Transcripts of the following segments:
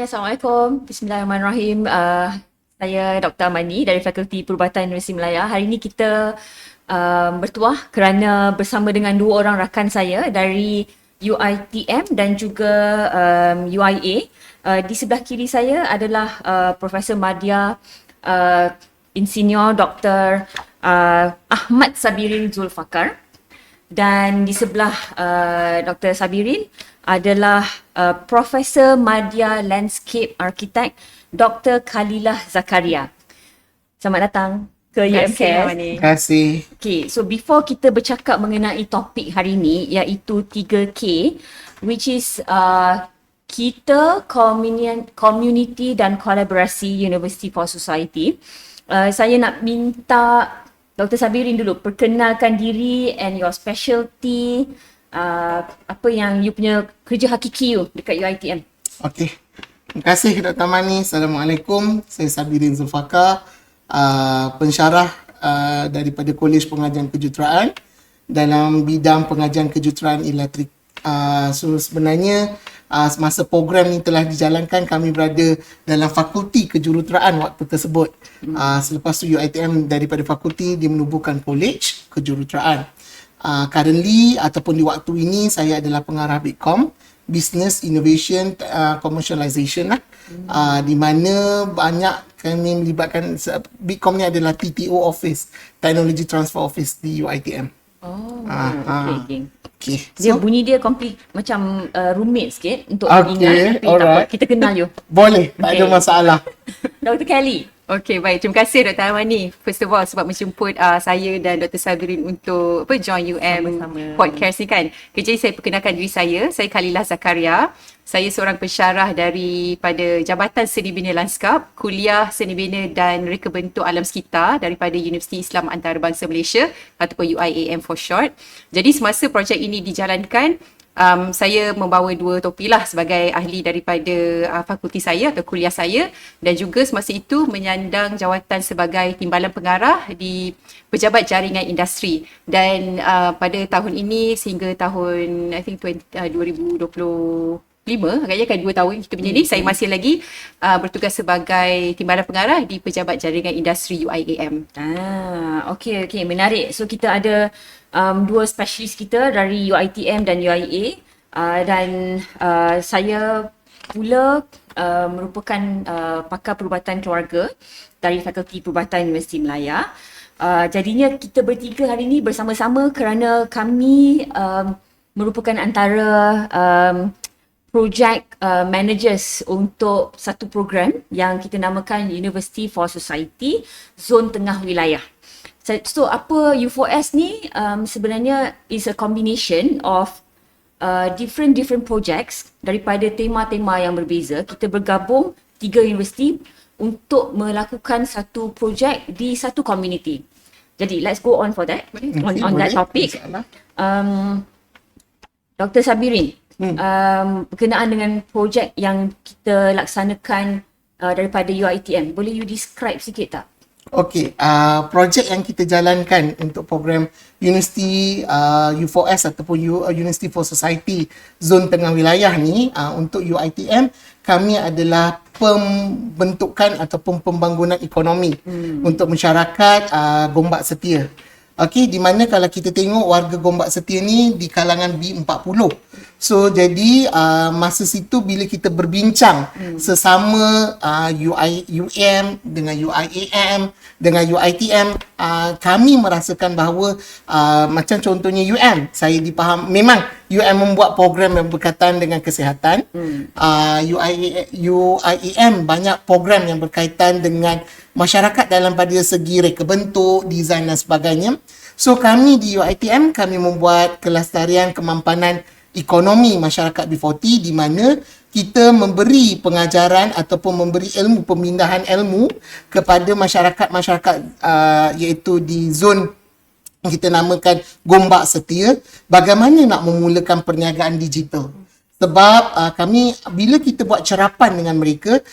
Hai, Assalamualaikum. Bismillahirrahmanirrahim. Saya Dr. Amani dari Fakulti Perubatan Universiti Malaya. Hari ini kita bertuah kerana bersama dengan dua orang rakan saya dari UiTM dan juga UIA. Di sebelah kiri saya adalah Profesor Madya Insinyur Dr. Ahmad Sabirin Zulfakar. Dan di sebelah Dr. Sabirin adalah Profesor Madya Landscape Architect Dr. Khalilah Zakaria. Selamat datang ke UMCAS. Terima kasih. Okay, so before kita bercakap mengenai topik hari ini iaitu 3K, which is kita community dan kolaborasi University for Society. Saya nak minta Dr. Sabirin dulu perkenalkan diri and your specialty, apa yang you punya kerja hakiki you dekat UiTM. Okey. Terima kasih Dr. Mani. Assalamualaikum. Saya Sabirin Zulfakar, pensyarah daripada Kolej Pengajian Kejuruteraan dalam bidang pengajian kejuruteraan elektrik. So sebenarnya semasa program ni telah dijalankan, kami berada dalam fakulti kejuruteraan waktu tersebut. Selepas tu UiTM daripada fakulti dia menubuhkan kolej kejuruteraan. Currently ataupun di waktu ini saya adalah pengarah Bitkom, Business Innovation Commercialization lah. Di mana banyak kami melibatkan, Bitkom ni adalah TTO Office, Technology Transfer Office di UiTM. Oh, okay. Okay. Dia bunyi dia macam rumit sikit untuk Okay, ingat, tapi tak apa, kita kenal you. Boleh, tak ada masalah. Dr. Kelly. Okey, baik. Terima kasih Dr. Amani. First of all, sebab menjemput saya dan Dr. Sabirin untuk join Sama-sama. podcast ni kan. Jadi saya perkenalkan diri saya. Saya Khalilah Zakaria. Saya seorang pensyarah daripada Jabatan Seni Bina Lanskap, Kuliah Seni Bina dan Reka Bentuk Alam Sekitar daripada Universiti Islam Antarabangsa Malaysia ataupun UIAM for short. Jadi semasa projek ini dijalankan, saya membawa dua topi lah sebagai ahli daripada fakulti saya atau kuliah saya, dan juga semasa itu menyandang jawatan sebagai timbalan pengarah di Pejabat Jaringan Industri. Dan pada tahun ini sehingga tahun I think 2025, agaknya kan 2 tahun kita punya ni, saya masih lagi bertugas sebagai timbalan pengarah di Pejabat Jaringan Industri UIAM. Okay, menarik. So kita ada dua spesialis kita dari UiTM dan UIA, dan saya pula merupakan pakar perubatan keluarga dari Fakulti Perubatan Universiti Malaya. Jadinya kita bertiga hari ini bersama-sama kerana kami merupakan antara project managers untuk satu program yang kita namakan University for Society Zon Tengah Wilayah. So apa U4S ni sebenarnya is a combination of different projects daripada tema-tema yang berbeza. Kita bergabung 3 universiti untuk melakukan satu projek di satu community. Jadi let's go on for that, on that topic. Dr. Sabirin, berkenaan dengan projek yang kita laksanakan daripada UiTM, boleh you describe sikit tak? Okey, projek yang kita jalankan untuk program University U4S ataupun University for Society Zon Tengah Wilayah ni, untuk UiTM, kami adalah pembentukan ataupun pembangunan ekonomi untuk masyarakat Gombak Setia. Okey, di mana kalau kita tengok warga Gombak Setia ni di kalangan B40. So jadi masa situ bila kita berbincang sesama UIM dengan UIAM dengan UiTM, kami merasakan bahawa macam contohnya UM, saya dipaham memang UM membuat program yang berkaitan dengan kesihatan. UIAM banyak program yang berkaitan dengan masyarakat dalam pada segi reka bentuk, design dan sebagainya. So kami di UiTM, kami membuat kelestarian kemampanan ekonomi masyarakat B40, di mana kita memberi pengajaran ataupun memberi ilmu, pemindahan ilmu kepada masyarakat-masyarakat iaitu di zon kita namakan Gombak Setia, bagaimana nak memulakan perniagaan digital. Sebab kami bila kita buat cerapan dengan mereka,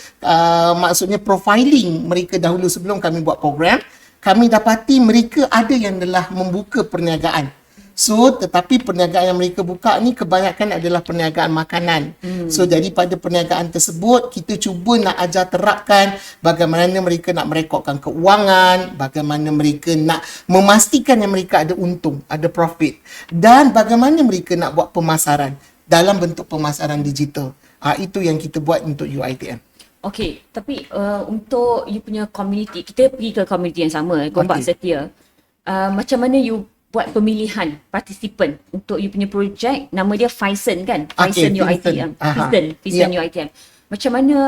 maksudnya profiling mereka dahulu sebelum kami buat program, kami dapati mereka ada yang telah membuka perniagaan. So tetapi perniagaan yang mereka buka ni kebanyakan adalah perniagaan makanan. So daripada perniagaan tersebut kita cuba nak ajar terapkan bagaimana mereka nak merekodkan keuangan, bagaimana mereka nak memastikan yang mereka ada untung, ada profit, dan bagaimana mereka nak buat pemasaran dalam bentuk pemasaran digital. Itu yang kita buat untuk UiTM. Okay, tapi untuk you punya community, kita pergi ke community yang sama, Gombak Setia. Macam mana you buat pemilihan participant untuk you punya projek? Nama dia Faison kan? Faison UiTM. Faison UiTM. Macam mana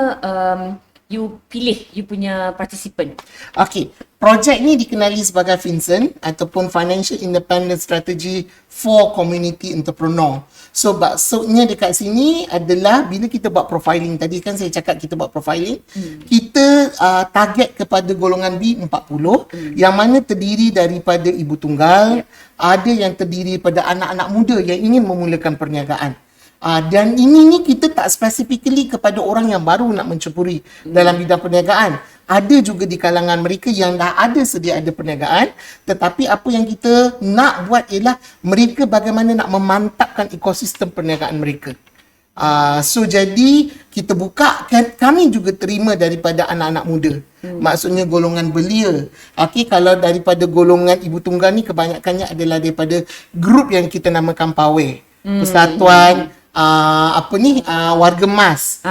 you pilih you punya participant? Okay, projek ni dikenali sebagai FinCEN ataupun Financial Independence Strategy for Community Entrepreneur. So maksudnya dekat sini adalah bila kita buat profiling, tadi kan saya cakap kita buat profiling, kita target kepada golongan B40 yang mana terdiri daripada ibu tunggal, ada yang terdiri pada anak-anak muda yang ingin memulakan perniagaan. Dan ini ni kita tak specifically kepada orang yang baru nak menceburi dalam bidang perniagaan. Ada juga di kalangan mereka yang dah ada sedia ada perniagaan, tetapi apa yang kita nak buat ialah mereka bagaimana nak memantapkan ekosistem perniagaan mereka. So jadi kita buka, kami juga terima daripada anak-anak muda. Maksudnya golongan belia. Okay, kalau daripada golongan ibu tunggal ni kebanyakannya adalah daripada grup yang kita namakan PAWE. Persatuan Warga Emas.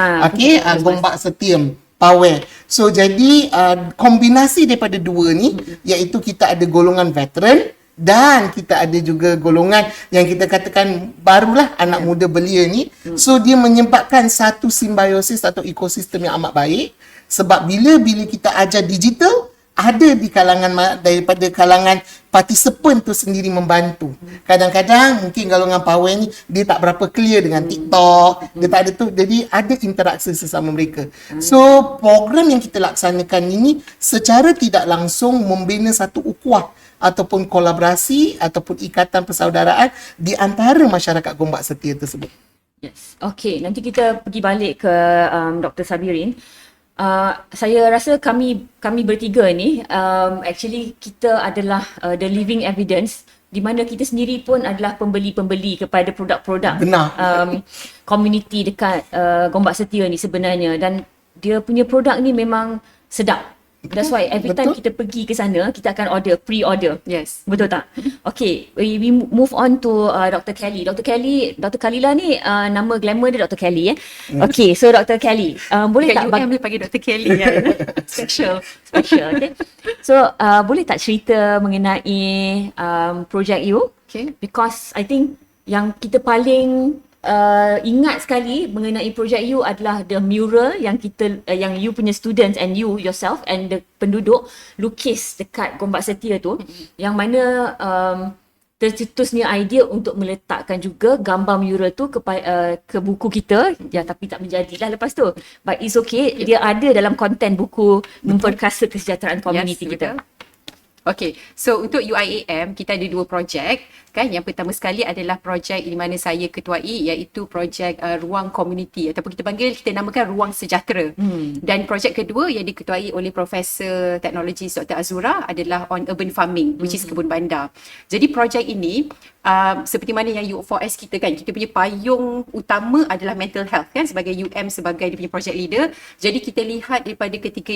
Gombak Setia, PAWE. So jadi kombinasi daripada dua ni iaitu kita ada golongan veteran dan kita ada juga golongan yang kita katakan barulah anak muda belia ni. So dia menyebabkan satu simbiosis atau ekosistem yang amat baik, sebab bila kita ajar digital, ada di kalangan daripada kalangan participant tu sendiri membantu. Kadang-kadang mungkin golongan PAWE ni dia tak berapa clear dengan TikTok, dia tak ada tu, jadi ada interaksi sesama mereka. So program yang kita laksanakan ini secara tidak langsung membina satu ukhuwah ataupun kolaborasi ataupun ikatan persaudaraan di antara masyarakat Gombak Setia tersebut. Yes. Okay, nanti kita pergi balik ke Dr. Sabirin. Saya rasa kami bertiga ni actually kita adalah the living evidence di mana kita sendiri pun adalah pembeli-pembeli kepada produk-produk community dekat Gombak Setia ni sebenarnya, dan dia punya produk ni memang sedap. That's why every time kita pergi ke sana, kita akan pre-order. Yes. Betul tak? Okay, we move on to Dr. Kelly. Dr. Kalila ni nama glamour dia Dr. Kelly. Okay, so Dr. Kelly, boleh tak boleh panggil Dr. Kelly ya. Special, okay. So, boleh tak cerita mengenai project you? Okay. Because I think yang kita paling ingat sekali mengenai projek you adalah the mural yang yang you punya students and you yourself and the penduduk lukis dekat Gombak Setia tu, yang mana tercetusnya idea untuk meletakkan juga gambar mural tu ke buku kita, ya, tapi tak menjadilah lepas tu, but it's okay, dia ada dalam konten buku Memperkasa Kesejahteraan Komuniti kita. Okay, so untuk UIAM kita ada dua projek kan. Yang pertama sekali adalah projek di mana saya ketuai, iaitu projek Ruang Komuniti ataupun kita namakan Ruang Sejahtera. Dan projek kedua yang diketuai oleh Profesor Teknologi Dr. Azura adalah on urban farming, which is kebun bandar. Jadi projek ini seperti mana yang U4S kita kan, kita punya payung utama adalah mental health kan, sebagai UM sebagai dia punya project leader. Jadi kita lihat daripada ketika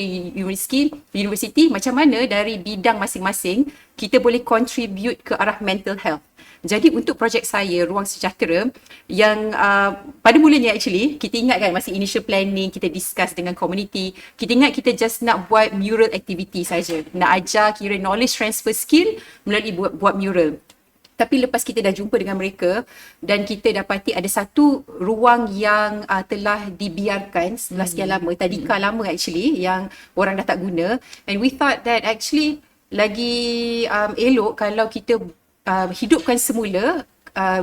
universiti macam mana dari bidang masing-masing kita boleh contribute ke arah mental health. Jadi untuk projek saya Ruang Sejahtera yang pada mulanya actually kita ingat kan masa initial planning kita discuss dengan community, kita ingat kita just nak buat mural activity saja, nak ajar kira knowledge transfer skill melalui buat mural. Tapi lepas kita dah jumpa dengan mereka dan kita dapati ada satu ruang yang telah dibiarkan setelah sekian lama, tadika lama actually, yang orang dah tak guna, and we thought that actually lagi elok kalau kita hidupkan semula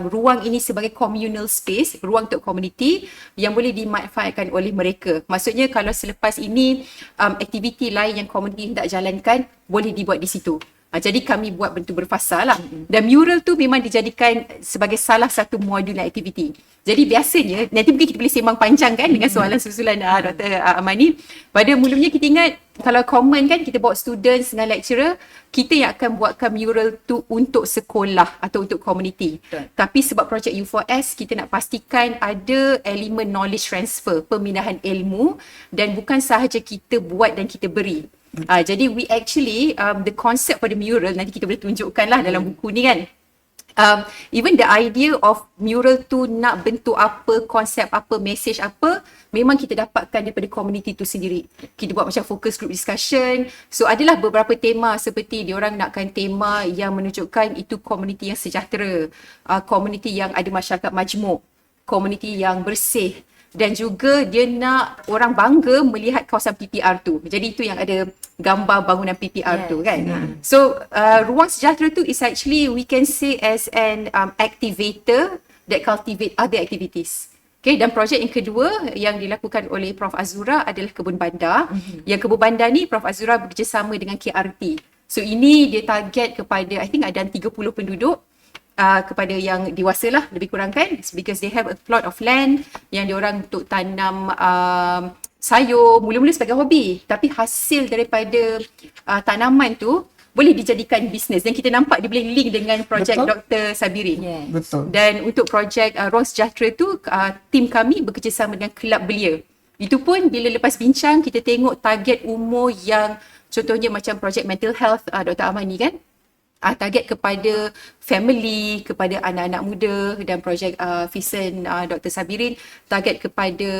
ruang ini sebagai communal space, ruang untuk komuniti yang boleh dimanfaatkan oleh mereka. Maksudnya kalau selepas ini aktiviti lain yang komuniti hendak jalankan boleh dibuat di situ. Jadi kami buat bentuk berfasa lah. Dan mural tu memang dijadikan sebagai salah satu modul aktiviti. Jadi biasanya, nanti mungkin kita boleh sembang panjang kan dengan soalan susulan Dr. Amani. Pada mulanya kita ingat, kalau common kan kita bawa students dengan lecturer, kita yang akan buatkan mural tu untuk sekolah atau untuk community. Betul. Tapi sebab projek U4S, kita nak pastikan ada elemen knowledge transfer, pemindahan ilmu, dan bukan sahaja kita buat dan kita beri. Jadi we actually the concept pada mural nanti kita boleh tunjukkan lah dalam buku ni kan. Even the idea of mural tu nak bentuk apa, konsep apa, message apa, memang kita dapatkan daripada community tu sendiri. Kita buat macam focus group discussion. So adalah beberapa tema seperti diorang nakkan tema yang menunjukkan itu community yang sejahtera, community yang ada masyarakat majmuk, community yang bersih. Dan juga dia nak orang bangga melihat kawasan PPR tu. Jadi itu yang ada gambar bangunan PPR tu kan. So ruang sejahtera tu is actually we can say as an activator that cultivate other activities. Okay, dan projek yang kedua yang dilakukan oleh Prof Azura adalah Kebun Bandar. Yang Kebun Bandar ni Prof Azura bekerjasama dengan KRT. So ini dia target kepada I think ada 30 penduduk. Kepada yang dewasa lah lebih kurang kan, because they have a plot of land yang diorang untuk tanam sayur mula-mula sebagai hobi, tapi hasil daripada tanaman tu boleh dijadikan bisnes dan kita nampak dia boleh link dengan projek Dr. Sabirin. Yes. Betul. Dan untuk projek Ruang Sejahtera tu tim kami bekerjasama dengan Kelab Belia. Itu pun bila lepas bincang kita tengok target umur yang contohnya macam projek mental health Dr. Amani kan, target kepada family, kepada anak-anak muda, dan projek Fisen Dr. Sabirin target kepada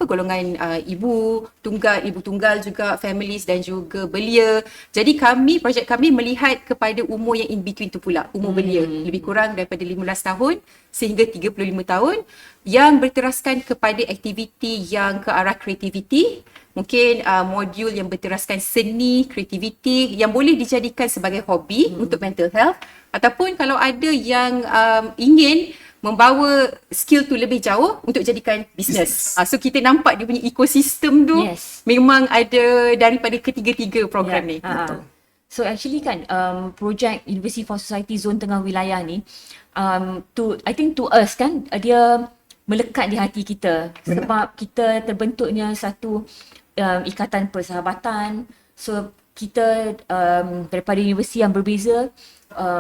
golongan ibu tunggal juga, families dan juga belia. Jadi projek kami melihat kepada umur yang in between tu pula, umur belia lebih kurang daripada 15 tahun sehingga 35 tahun yang berteraskan kepada aktiviti yang ke arah kreativiti. Mungkin modul yang berteraskan seni, kreativiti yang boleh dijadikan sebagai hobi untuk mental health, ataupun kalau ada yang ingin membawa skill tu lebih jauh untuk jadikan bisnes. So kita nampak dia punya ekosistem tu memang ada daripada ketiga-tiga program ni. So actually kan projek University for Society Zon Tengah Wilayah ni I think to us kan dia melekat di hati kita sebab kita terbentuknya satu ikatan persahabatan. So kita daripada universiti yang berbeza,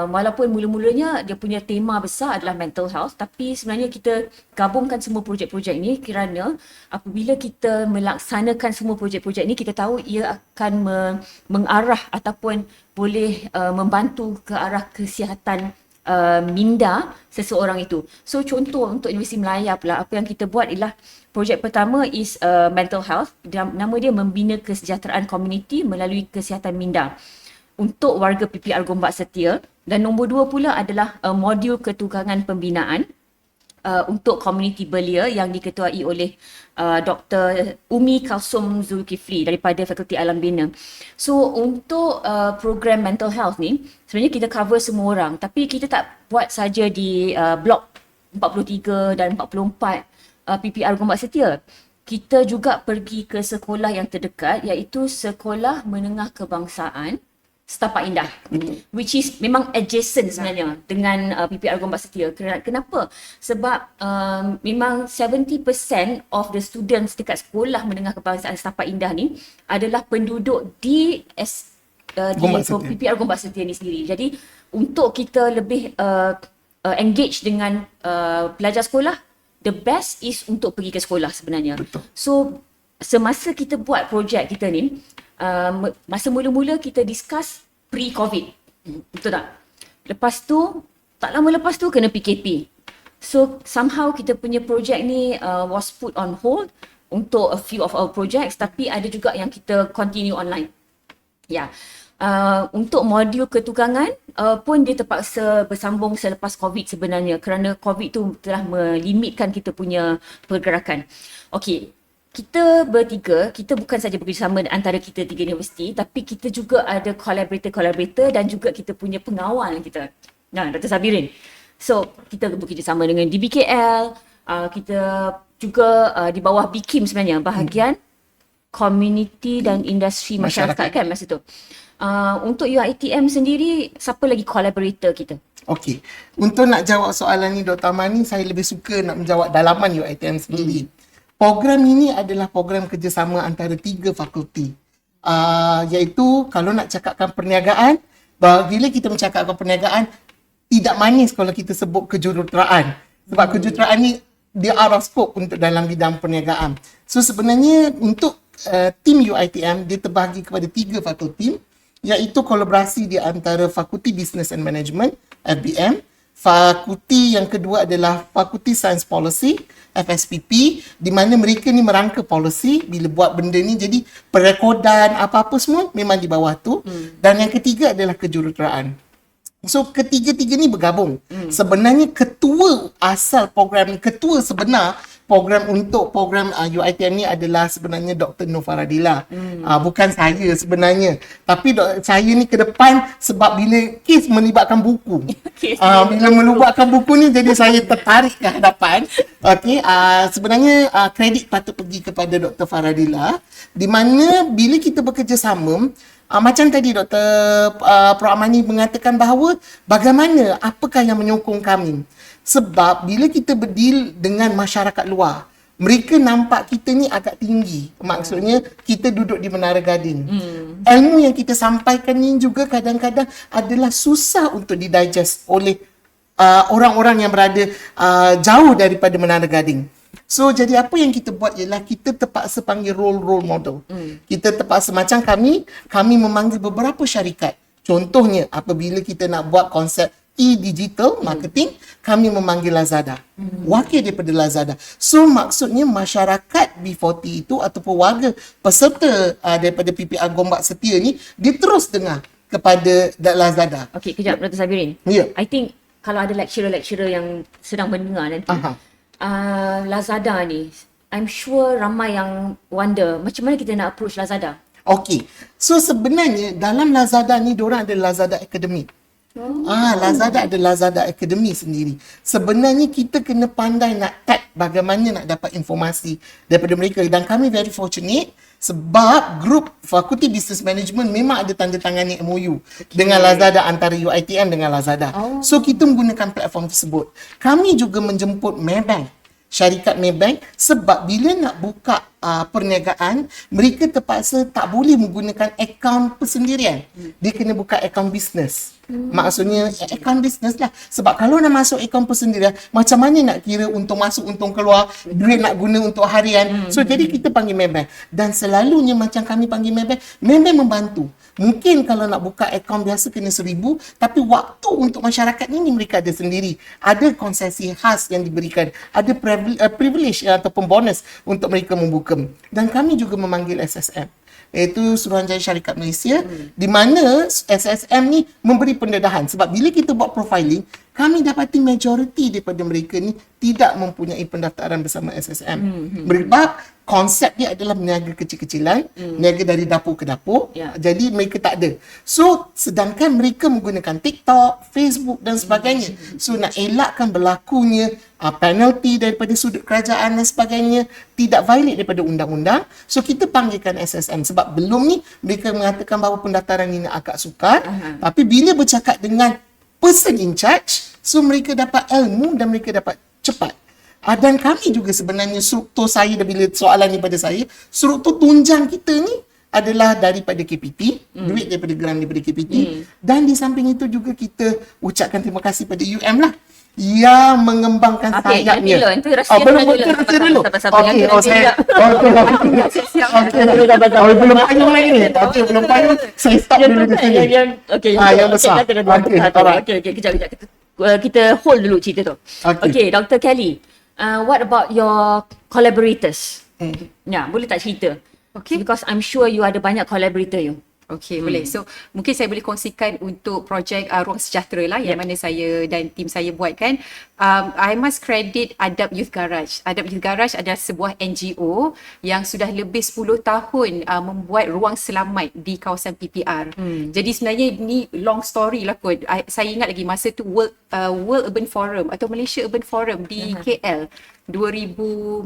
walaupun mula-mulanya dia punya tema besar adalah mental health, tapi sebenarnya kita gabungkan semua projek-projek ni kerana apabila kita melaksanakan semua projek-projek ni, kita tahu ia akan mengarah ataupun boleh membantu ke arah kesihatan minda seseorang itu. So contoh untuk Universiti Melaya pula, apa yang kita buat ialah projek pertama is mental health. Nama dia membina kesejahteraan komuniti melalui kesihatan minda untuk warga PPR Gombak Setia. Dan nombor 2 pula adalah modul ketukangan pembinaan untuk komuniti belia yang diketuai oleh Dr. Umi Kalsum Zulkifli daripada Fakulti Alam Bina. So untuk program mental health ni sebenarnya kita cover semua orang, tapi kita tak buat saja di blok 43 dan 44 PPR Gombak Setia. Kita juga pergi ke sekolah yang terdekat, iaitu Sekolah Menengah Kebangsaan Setapak Indah, which is memang adjacent sebenarnya dengan PPR Gombak Setia. Kenapa? Sebab memang 70% of the students dekat Sekolah Menengah Kebangsaan Setapak Indah ni adalah penduduk di PPR Gombak Setia ni sendiri. Jadi untuk kita lebih engage dengan pelajar sekolah, the best is untuk pergi ke sekolah sebenarnya. Betul. So semasa kita buat projek kita ni, masa mula-mula kita discuss pre-COVID. Betul tak? Lepas tu, tak lama lepas tu kena PKP. So somehow kita punya projek ni was put on hold untuk a few of our projects, tapi ada juga yang kita continue online. Ya. Untuk modul ketukangan pun dia terpaksa bersambung selepas COVID sebenarnya, kerana COVID tu telah melimitkan kita punya pergerakan. Okey. Kita bertiga, kita bukan saja bekerjasama antara kita 3 universiti, tapi kita juga ada collaborator dan juga kita punya pengawal kita. Dr. Sabirin. So, kita bekerjasama dengan DBKL, kita juga di bawah BKIM sebenarnya, bahagian community dan industri masyarakat kan masa tu. Untuk UiTM sendiri, siapa lagi collaborator kita? Okey. Untuk nak jawab soalan ni Dr. Amani, saya lebih suka nak menjawab dalaman UiTM sendiri. Program ini adalah program kerjasama antara 3 fakulti. Iaitu kalau nak cakapkan perniagaan, bila kita mencakapkan perniagaan, tidak manis kalau kita sebut kejuruteraan. Sebab kejuruteraan ni dia out of scope untuk dalam bidang perniagaan. So sebenarnya untuk tim UiTM, dia terbahagi kepada 3 fakulti, iaitu kolaborasi di antara Fakulti Business and Management, FBM. Fakulti yang kedua adalah Fakulti Science Policy, FSPP, di mana mereka ni merangka policy bila buat benda ni, jadi perekodan apa-apa semua memang di bawah tu. Dan yang ketiga adalah kejuruteraan. So ketiga-tiga ni bergabung. Sebenarnya ketua asal program ni, ketua sebenar program untuk program UiTM ni adalah sebenarnya Dr. Nur Faradila. Bukan saya sebenarnya. Tapi saya ni ke depan sebab bila kes melibatkan buku. Bila melibatkan buku ni jadi saya tertarik ke hadapan. Okey, sebenarnya kredit patut pergi kepada Dr. Faradila, di mana bila kita bekerjasama, macam tadi Dr. Prof. Amani mengatakan bahawa bagaimana, apakah yang menyokong kami. Sebab bila kita berdeal dengan masyarakat luar, mereka nampak kita ni agak tinggi. Maksudnya kita duduk di Menara Gading. Ilmu yang kita sampaikan ni juga kadang-kadang adalah susah untuk didigest oleh orang-orang yang berada jauh daripada Menara Gading. So jadi apa yang kita buat ialah kita terpaksa panggil role model. Kita terpaksa, macam kami memanggil beberapa syarikat. Contohnya apabila kita nak buat konsep e-digital marketing, kami memanggil Lazada. Wakil daripada Lazada. So maksudnya masyarakat B40 itu ataupun warga peserta daripada PPR Gombak Setia ni, dia terus dengar kepada Lazada. Okey, kejap Dr. Sabirin. Ya. I think kalau ada lecturer-lecturer yang sedang mendengar nanti, Lazada ni, I'm sure ramai yang wonder macam mana kita nak approach Lazada. Okey. So sebenarnya dalam Lazada ni diorang ada Lazada Academy. Lazada ada Lazada Academy sendiri. Sebenarnya kita kena pandai nak tap bagaimana nak dapat informasi daripada mereka, dan kami very fortunate sebab grup Fakulti Business Management memang ada tanda tangani MOU dengan Lazada, antara UiTM dengan Lazada. So kita menggunakan platform tersebut. Kami juga menjemput Maybank, syarikat Maybank, sebab bila nak buka perniagaan, mereka terpaksa tak boleh menggunakan akaun persendirian. Dia kena buka akaun bisnes. Maksudnya akaun bisnes lah. Sebab kalau nak masuk akaun persendirian, macam mana nak kira untung masuk, untung keluar, duit nak guna untuk harian. So jadi kita panggil Maybank. Dan selalunya macam kami panggil Maybank, Maybank membantu. Mungkin kalau nak buka akaun biasa kena 1,000, tapi waktu untuk masyarakat ini mereka ada sendiri. Ada konsesi khas yang diberikan. Ada privilege ataupun bonus untuk mereka membuka. Dan kami juga memanggil SSM, iaitu Suruhanjaya Syarikat Malaysia, di mana SSM ni memberi pendedahan. Sebab bila kita buat profiling, kami dapati majoriti daripada mereka ni tidak mempunyai pendaftaran bersama SSM. Sebab konsep dia adalah meniaga kecil-kecilan, meniaga dari dapur ke dapur. Jadi mereka tak ada. So sedangkan mereka menggunakan TikTok, Facebook dan sebagainya. So nak elakkan berlakunya penalty daripada sudut kerajaan dan sebagainya, tidak violate daripada undang-undang. So kita panggilkan SSM sebab belum ni mereka mengatakan bahawa pendaftaran ini agak sukar. Tapi bila bercakap dengan person in charge, so mereka dapat ilmu dan mereka dapat cepat. Dan kami juga sebenarnya, struktur saya, bila soalan ni pada saya, struktur tunjang kita ni adalah daripada KPT, duit daripada grant daripada KPT. Dan di samping itu juga kita ucapkan terima kasih pada UM lah, yang mengembangkan sayapnya. Itu rahsia belum dulu. dulu. Okey, belum payung lagi ni. Okey, belum payung. Saya stop dulu di sini. Yang besar. Okey, kejap. Kita hold dulu cerita tu. Okey, Dr. Kelly, what about your collaborators? Ya, boleh tak cerita? Okay. Because I'm sure you ada banyak collaborator you. Okey, boleh. So, mungkin saya boleh kongsikan untuk projek Ruang Sejahtera lah, yang mana saya dan tim saya buatkan. I must credit Adab Youth Garage. Adab Youth Garage adalah sebuah NGO yang sudah lebih 10 tahun membuat ruang selamat di kawasan PPR. Jadi sebenarnya ini long story lah kot. Saya ingat lagi masa tu World Urban Forum atau Malaysia Urban Forum di KL. 2000,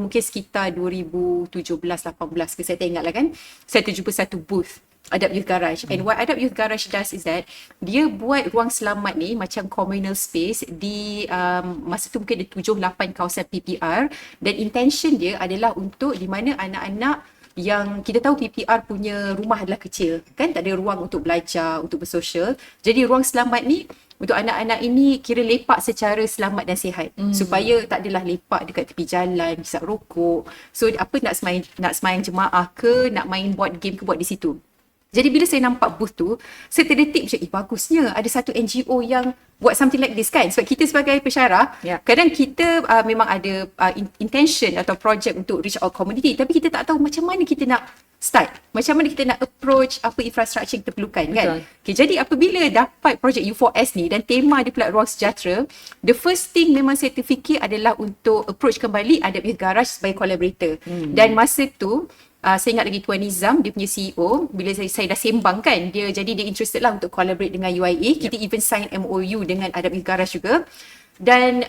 mungkin sekitar 2017-18 ke, saya tak ingat lah kan. Saya terjumpa satu booth Adapt Youth Garage. And what Adapt Youth Garage does is that dia buat ruang selamat ni macam communal space di masa tu mungkin ada 7-8 kawasan PPR, dan intention dia adalah untuk di mana anak-anak yang kita tahu PPR punya rumah adalah kecil kan, tak ada ruang untuk belajar, untuk bersosial. Jadi ruang selamat ni untuk anak-anak ini kira lepak secara selamat dan sihat, supaya tak adalah lepak dekat tepi jalan, hisap rokok. So apa nak semayang jemaah ke, nak main board game ke, buat di situ. Jadi bila saya nampak booth tu, saya terdetik macam, bagusnya ada satu NGO yang buat something like this kan. Sebab kita sebagai pensyarah, kadang kita memang ada intention atau project untuk reach out community, tapi kita tak tahu macam mana kita nak start, macam mana kita nak approach, apa infrastructure yang kita perlukan kan. Okay, jadi apabila dapat projek U4S ni dan tema dia pula ruang sejahtera, the first thing memang saya terfikir adalah untuk approach kembali Adapt Youth Garage sebagai collaborator. Dan masa tu saya ingat lagi Tuan Nizam, dia punya CEO, bila saya dah sembang kan, dia interested lah untuk collaborate dengan UIA. Kita even sign MOU dengan Adapt Youth Garage juga. Dan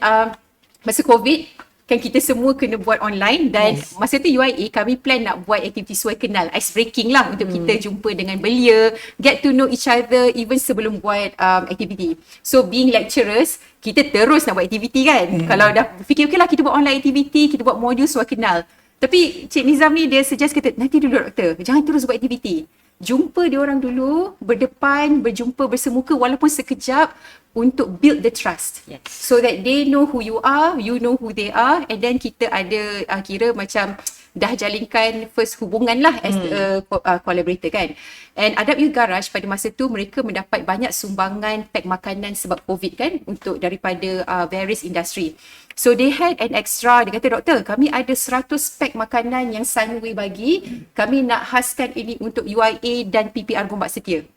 masa COVID kan kita semua kena buat online, dan masa tu UIA kami plan nak buat aktiviti suai kenal, ice breaking lah, untuk kita jumpa dengan belia, get to know each other even sebelum buat aktiviti. So being lecturers, kita terus nak buat aktiviti kan. Kalau dah fikir okay lah kita buat online aktiviti, kita buat modul suai kenal. Tapi Cik Nizam ni dia suggest kata, nanti dulu doktor, jangan terus buat aktiviti. Jumpa dia orang dulu, berdepan, berjumpa, bersemuka walaupun sekejap, untuk build the trust. So that they know who you are, you know who they are, and then kita ada kira macam dah jalinkan first hubungan lah as a collaborator kan. And Adapt Youth Garage pada masa tu mereka mendapat banyak sumbangan pack makanan sebab COVID kan, untuk daripada various industry. So they had an extra, dia kata, doktor kami ada 100 pack makanan yang Sunway bagi, kami nak khaskan ini untuk UIA dan PPR Gombak Setia.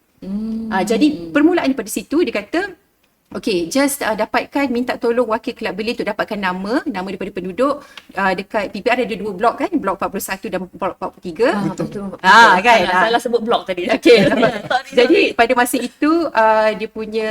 Jadi permulaan pada situ dia kata, okay, just dapatkan, minta tolong wakil kelab belia untuk dapatkan nama daripada penduduk. Dekat PPR ada 2 blok kan, blok 41 dan blok 43. Betul. Kan. Salah sebut blok tadi. Okay. Jadi pada masa itu dia punya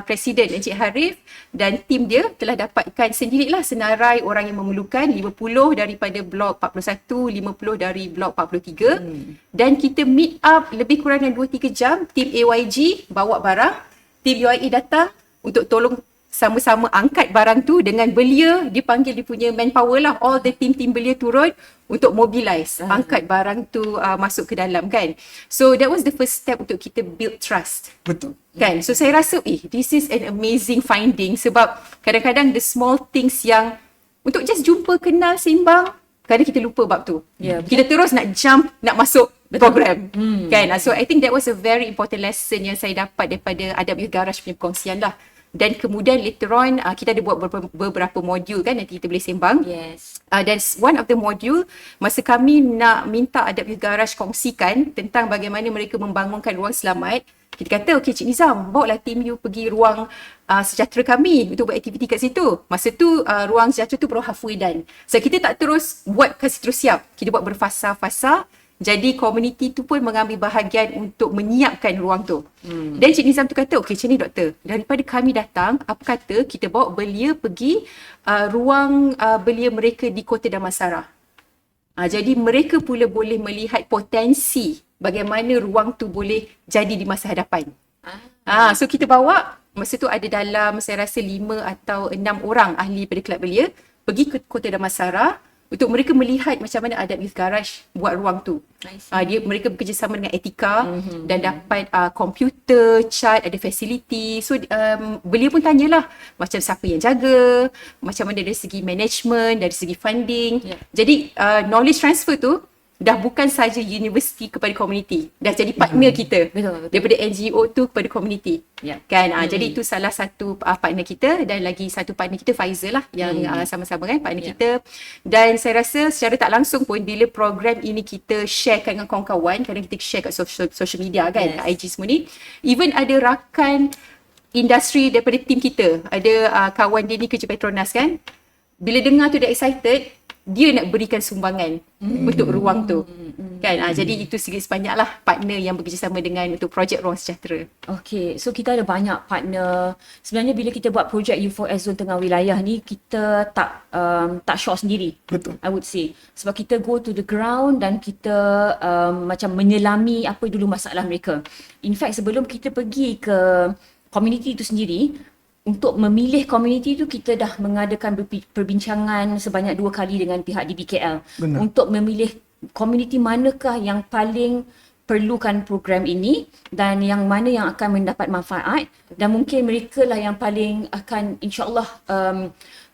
presiden Encik Harif dan tim dia telah dapatkan sendirilah senarai orang yang memerlukan, 50 daripada blok 41, 50 dari blok 43. Dan kita meet up lebih kurang dalam 2-3 jam. Tim AYG bawa barang, tim UIA datang untuk tolong sama-sama angkat barang tu dengan belia. Dia panggil dia punya manpower lah, all the team belia turun untuk mobilize, angkat barang tu masuk ke dalam kan. So that was the first step untuk kita build trust. Betul. Kan, so saya rasa this is an amazing finding, sebab kadang-kadang the small things yang untuk just jumpa, kenal, sembang, kadang kita lupa bab tu. Kita terus nak jump, nak masuk program. Kan, so I think that was a very important lesson yang saya dapat daripada Adapt Youth Garage punya perkongsian lah. Dan kemudian later on kita ada buat beberapa modul kan, nanti kita boleh sembang. Dan one of the module, masa kami nak minta Adapt Youth Garage kongsikan tentang bagaimana mereka membangunkan ruang selamat, kita kata, okay Cik Nizam, bawalah tim you pergi ruang sejahtera kami untuk buat aktiviti kat situ. Masa tu ruang sejahtera tu baru halfway done. So kita tak terus buat kasi terus siap, kita buat berfasa-fasa. Jadi komuniti tu pun mengambil bahagian untuk menyiapkan ruang tu. Dan Cik Nizam tu kata, okay macam ni doktor, daripada kami datang, apa kata kita bawa belia pergi ruang belia mereka di Kota Damansara. Jadi mereka pula boleh melihat potensi bagaimana ruang tu boleh jadi di masa hadapan. So kita bawa, masa tu ada dalam saya rasa 5 atau 6 orang ahli pada kelab belia pergi ke Kota Damansara untuk mereka melihat macam mana Adapt Youth Garage buat ruang tu. Mereka bekerjasama dengan Etika dan dapat komputer, cat, ada facility. So beliau pun tanyalah macam siapa yang jaga, macam mana dari segi management, dari segi funding. Jadi knowledge transfer tu dah bukan saja universiti kepada komuniti, dah jadi partner kita. Betul. Daripada NGO tu kepada komuniti. Kan, jadi itu salah satu partner kita, dan lagi satu partner kita Faizal lah yang sama-sama kan partner kita. Dan saya rasa secara tak langsung pun bila program ini kita sharekan dengan kawan-kawan, kadang kita share kat social media kan, kat IG semua ni, even ada rakan industri daripada tim kita, ada kawan dia ni kerja Petronas kan, bila dengar tu dia excited, dia nak berikan sumbangan untuk ruang tu. Kan? Jadi itu sebanyak lah partner yang bekerjasama dengan untuk projek Ruang Sejahtera. Okay, so kita ada banyak partner. Sebenarnya bila kita buat projek U4S Zon Tengah Wilayah ni, kita tak short sendiri. Betul. I would say. Sebab kita go to the ground dan kita macam menyelami apa dulu masalah mereka. In fact, sebelum kita pergi ke community itu sendiri, untuk memilih community itu kita dah mengadakan perbincangan sebanyak 2 kali dengan pihak DBKL. Benar. Untuk memilih community manakah yang paling perlukan program ini dan yang mana yang akan mendapat manfaat, dan mungkin mereka lah yang paling akan insyaAllah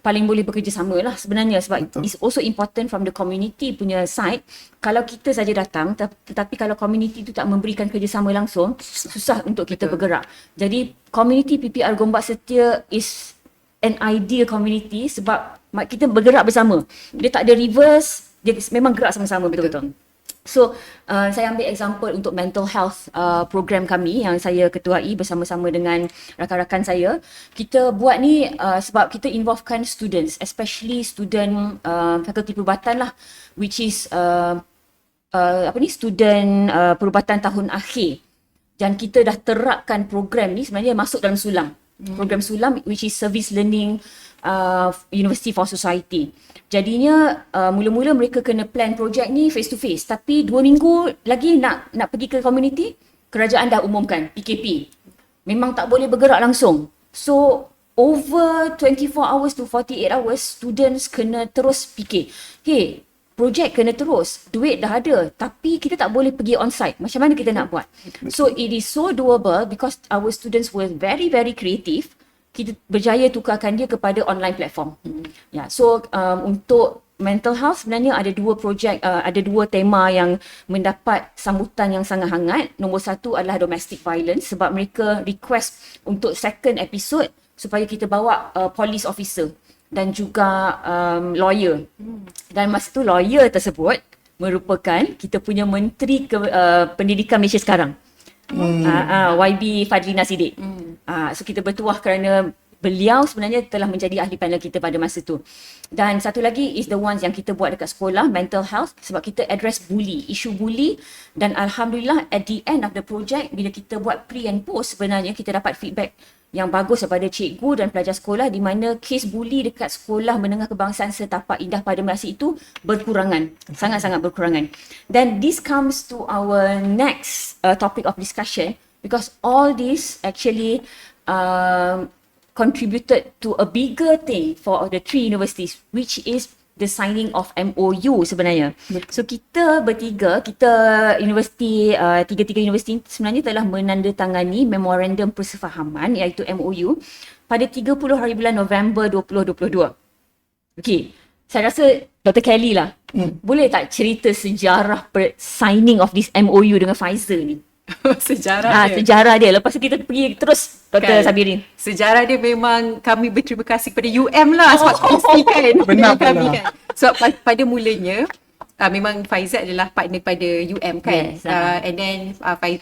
paling boleh bekerjasama lah sebenarnya, sebab Betul. it's also important from the community punya side. Kalau kita saja datang tetapi kalau community itu tak memberikan kerjasama langsung, susah untuk kita bergerak. Jadi community PPR Gombak Setia is an ideal community sebab kita bergerak bersama. Dia tak ada reverse, dia memang gerak sama-sama betul-betul. So, saya ambil example untuk mental health program kami yang saya ketuai bersama-sama dengan rakan-rakan saya. Kita buat ni sebab kita involvekan students, especially student fakulti perubatan lah, which is student perubatan tahun akhir. Dan kita dah terapkan program ni sebenarnya masuk dalam SULAM. Program SULAM which is Service Learning University for Society. Jadinya mula-mula mereka kena plan projek ni face to face, tapi 2 minggu lagi nak pergi ke community, kerajaan dah umumkan PKP. Memang tak boleh bergerak langsung. So over 24 hours to 48 hours students kena terus fikir, hey, projek kena terus, duit dah ada tapi kita tak boleh pergi on site. Macam mana kita nak buat? So it is so doable because our students were very very creative. Kita berjaya tukarkan dia kepada online platform. Ya, so untuk mental health sebenarnya ada 2 projek, ada 2 tema yang mendapat sambutan yang sangat hangat. Nombor 1 adalah domestic violence sebab mereka request untuk second episode supaya kita bawa police officer dan juga lawyer. Dan masa tu lawyer tersebut merupakan kita punya Menteri Pendidikan Malaysia sekarang. YB Fadlina Siddiq. So kita bertuah kerana beliau sebenarnya telah menjadi ahli panel kita pada masa tu. Dan satu lagi is the ones yang kita buat dekat sekolah, mental health, sebab kita address bully, isu bully. Dan alhamdulillah at the end of the project, bila kita buat pre and post, sebenarnya kita dapat feedback yang bagus daripada cikgu dan pelajar sekolah di mana kes bully dekat sekolah menengah kebangsaan Setapak Indah pada masa itu berkurangan. Sangat-sangat berkurangan. Then this comes to our next topic of discussion because all this actually contributed to a bigger thing for the 3 universities, which is the signing of MOU sebenarnya. So kita bertiga, universiti, tiga-tiga universiti sebenarnya telah menandatangani memorandum persefahaman iaitu MOU pada 30 hari bulan November 2022. Okey, saya rasa Dr. Kelly lah, boleh tak cerita sejarah signing of this MOU dengan Pfizer ni? Sejarah dia. Sejarah dia. Lepas tu kita pergi terus Dr. Sabirin. Sejarah dia memang kami berterima kasih kepada UM lah sebab kongsikan Benar kami benar. kan. So pada mulanya memang Faizat adalah partner pada UM kan. Yes, And then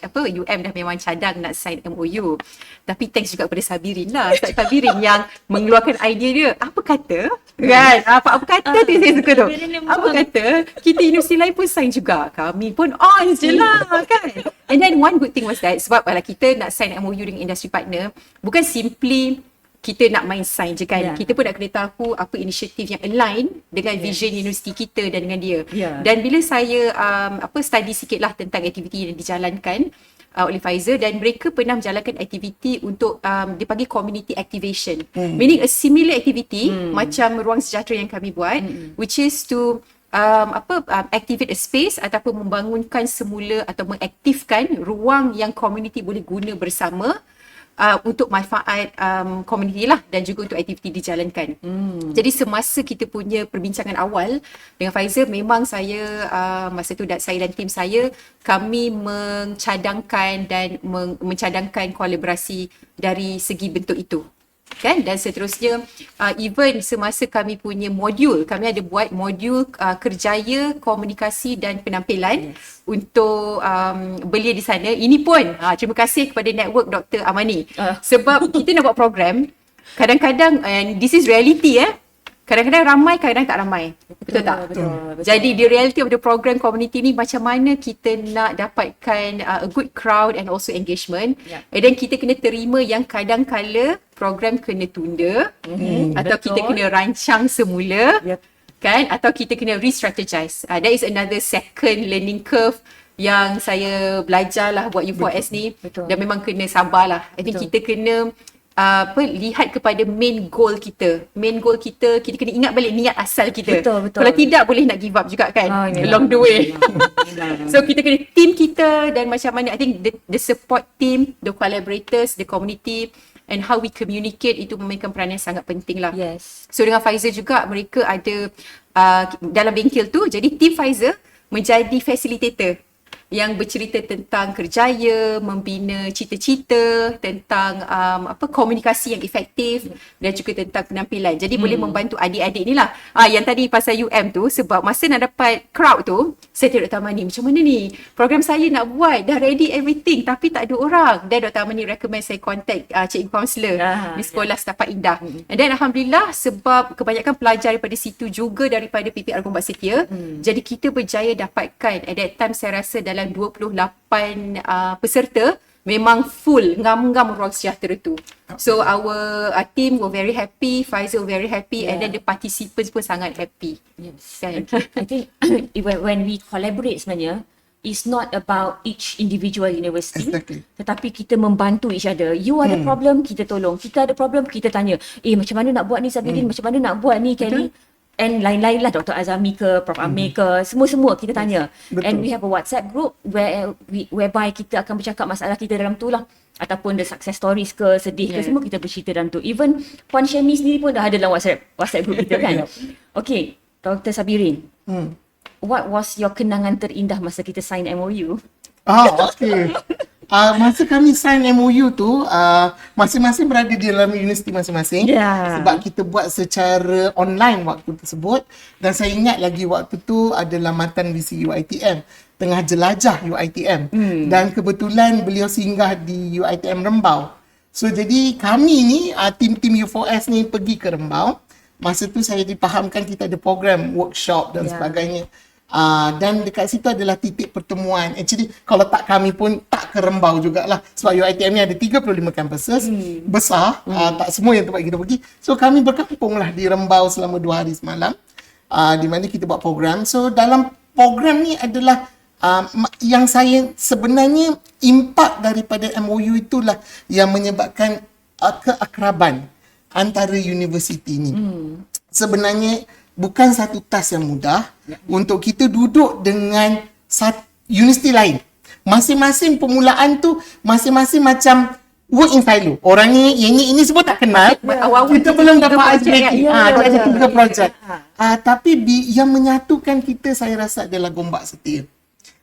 UM dah memang cadang nak sign MOU. Tapi thanks juga kepada Sabirin lah. Ustaz Sabirin yang mengeluarkan idea dia. Apa kata? Kan? Apa kata tu saya suka tu. Apa kata? Kita universiti lain pun sign juga. Kami pun on je lah kan. And then one good thing was that sebab kalau kita nak sign MOU dengan industri partner, bukan simply kita nak main sign je kan. Kita pun nak kena tahu apa inisiatif yang align dengan vision universiti kita dan dengan dia. Dan bila saya study sikit lah tentang aktiviti yang dijalankan oleh Pfizer, dan mereka pernah menjalankan aktiviti untuk dia panggil community activation. Meaning a similar activity macam Ruang Sejahtera yang kami buat, which is to activate a space ataupun membangunkan semula atau mengaktifkan ruang yang community boleh guna bersama untuk manfaat community lah dan juga untuk aktiviti dijalankan. Jadi semasa kita punya perbincangan awal dengan Pfizer, memang saya masa tu saya dan tim saya kami mencadangkan dan mencadangkan kolaborasi dari segi bentuk itu. Kan? Dan seterusnya even semasa kami punya modul, kami ada buat modul kerjaya, komunikasi dan penampilan untuk belia di sana. Ini pun terima kasih kepada network Dr. Amani sebab kita nak buat program kadang-kadang, and this is reality Kadang-kadang ramai, kadang-kadang tak ramai. Betul tak? Betul. Jadi the reality of the program community ni macam mana kita nak dapatkan a good crowd and also engagement. Yep. And then kita kena terima yang kadang-kala program kena tunda atau Betul. kita kena rancang semula. Yep. Kan? Atau kita kena re-strategize. That is another second learning curve yang saya belajar lah buat U4S ni. Betul. Dan memang kena sabar lah. I think Betul. kita kena lihat kepada main goal kita. Main goal kita kena ingat balik niat asal kita. Betul. Kalau tidak boleh nak give up juga kan Memang. along the way. Memang. So kita kena team kita dan macam mana I think the support team, the collaborators, the community and how we communicate itu memainkan peranan yang sangat penting lah. Yes. So dengan Pfizer juga mereka ada dalam bengkel tu, jadi team Pfizer menjadi facilitator yang bercerita tentang kerjaya, membina cita-cita, tentang komunikasi yang efektif dan juga tentang penampilan. Jadi boleh membantu adik-adik ni lah. Yang tadi pasal UM tu, sebab masa nak dapat crowd tu, saya tengok Dr. Amani, macam mana ni? Program saya nak buat, dah ready everything tapi tak ada orang. Dan Dr. Amani recommend saya contact cikgu kaunselor di sekolah Setapak Indah. And then Alhamdulillah sebab kebanyakan pelajar daripada situ juga daripada PPR Gombak Setia, jadi kita berjaya dapatkan at that time saya rasa dalam 28 peserta memang full ngam-ngam ruang sejahtera tu. So our team were very happy, Pfizer were very happy and then the participants pun sangat happy. Yes. Kan? I think when we collaborate sebenarnya, it's not about each individual university. Exactly. Tetapi kita membantu each other. You ada problem, kita tolong. Kita ada problem, kita tanya. Macam mana nak buat ni Sabirin? Macam mana nak buat ni Kelly? And lain-lain lah, Dr. Azami ke, Prof. Amir ke, semua-semua kita tanya. Betul. And we have a WhatsApp group whereby kita akan bercakap masalah kita dalam tu lah. Ataupun the success stories ke, sedih ke, semua kita bercerita dalam tu. Even Puan Syemi sendiri pun dah ada dalam WhatsApp group kita kan. Okay, Dr. Sabirin. What was your kenangan terindah masa kita sign MOU? Okay. Masa kami sign MOU tu, masing-masing berada di dalam universiti masing-masing. Yeah. Sebab kita buat secara online waktu tersebut. Dan saya ingat lagi waktu tu adalah mantan VC UiTM. Tengah jelajah UiTM. Dan kebetulan beliau singgah di UiTM Rembau. So jadi kami ni, tim-tim U4S ni pergi ke Rembau. Masa tu saya dipahamkan kita ada program, workshop dan sebagainya. Dan dekat situ adalah titik pertemuan. Actually, kalau tak kami pun tak ke Rembau jugalah. Sebab UiTM ni ada 35 campuses besar. Tak semua yang tempat kita pergi. So, kami berkampung lah di Rembau selama 2 hari semalam. Di mana kita buat program. So, dalam program ni adalah yang saya sebenarnya impak daripada MOU itulah yang menyebabkan keakraban antara universiti ni. Sebenarnya bukan satu task yang mudah untuk kita duduk dengan universiti lain. Masing-masing permulaan tu, masing-masing macam work in silo. Orang ni, ini semua tak kenal. Awal-awal Kita belum dapat ajaki. Dia ada 3 projek. Tapi yang menyatukan kita saya rasa adalah Gombak Setia.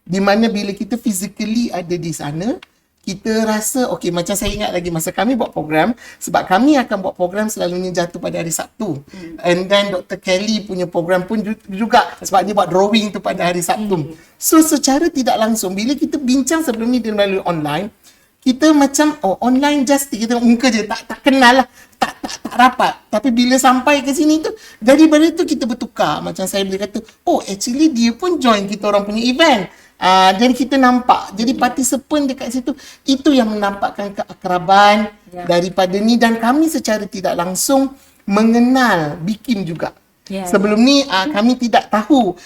Di mana bila kita physically ada di sana, kita rasa, okay, macam saya ingat lagi masa kami buat program, sebab kami akan buat program selalunya jatuh pada hari Sabtu. And then Dr. Kelly punya program pun juga, sebab dia buat drawing tu pada hari Sabtu. So, secara tidak langsung, bila kita bincang sebelum ni dia melalui online, kita macam, online just kita muka je, tak kenal lah, tak rapat. Tapi bila sampai ke sini tu, daripada tu kita bertukar. Macam saya boleh kata, actually dia pun join kita orang punya event. Dan kita nampak, jadi participant dekat situ, itu yang menampakkan keakraban daripada ni. Dan kami secara tidak langsung mengenal Bikim juga. Sebelum ni kami tidak tahu,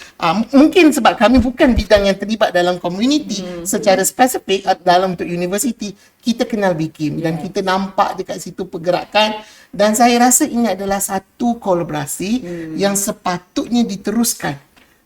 mungkin sebab kami bukan bidang yang terlibat dalam community secara spesifik dalam untuk universiti, kita kenal Bikim dan kita nampak dekat situ pergerakan. Dan saya rasa ini adalah satu kolaborasi yang sepatutnya diteruskan.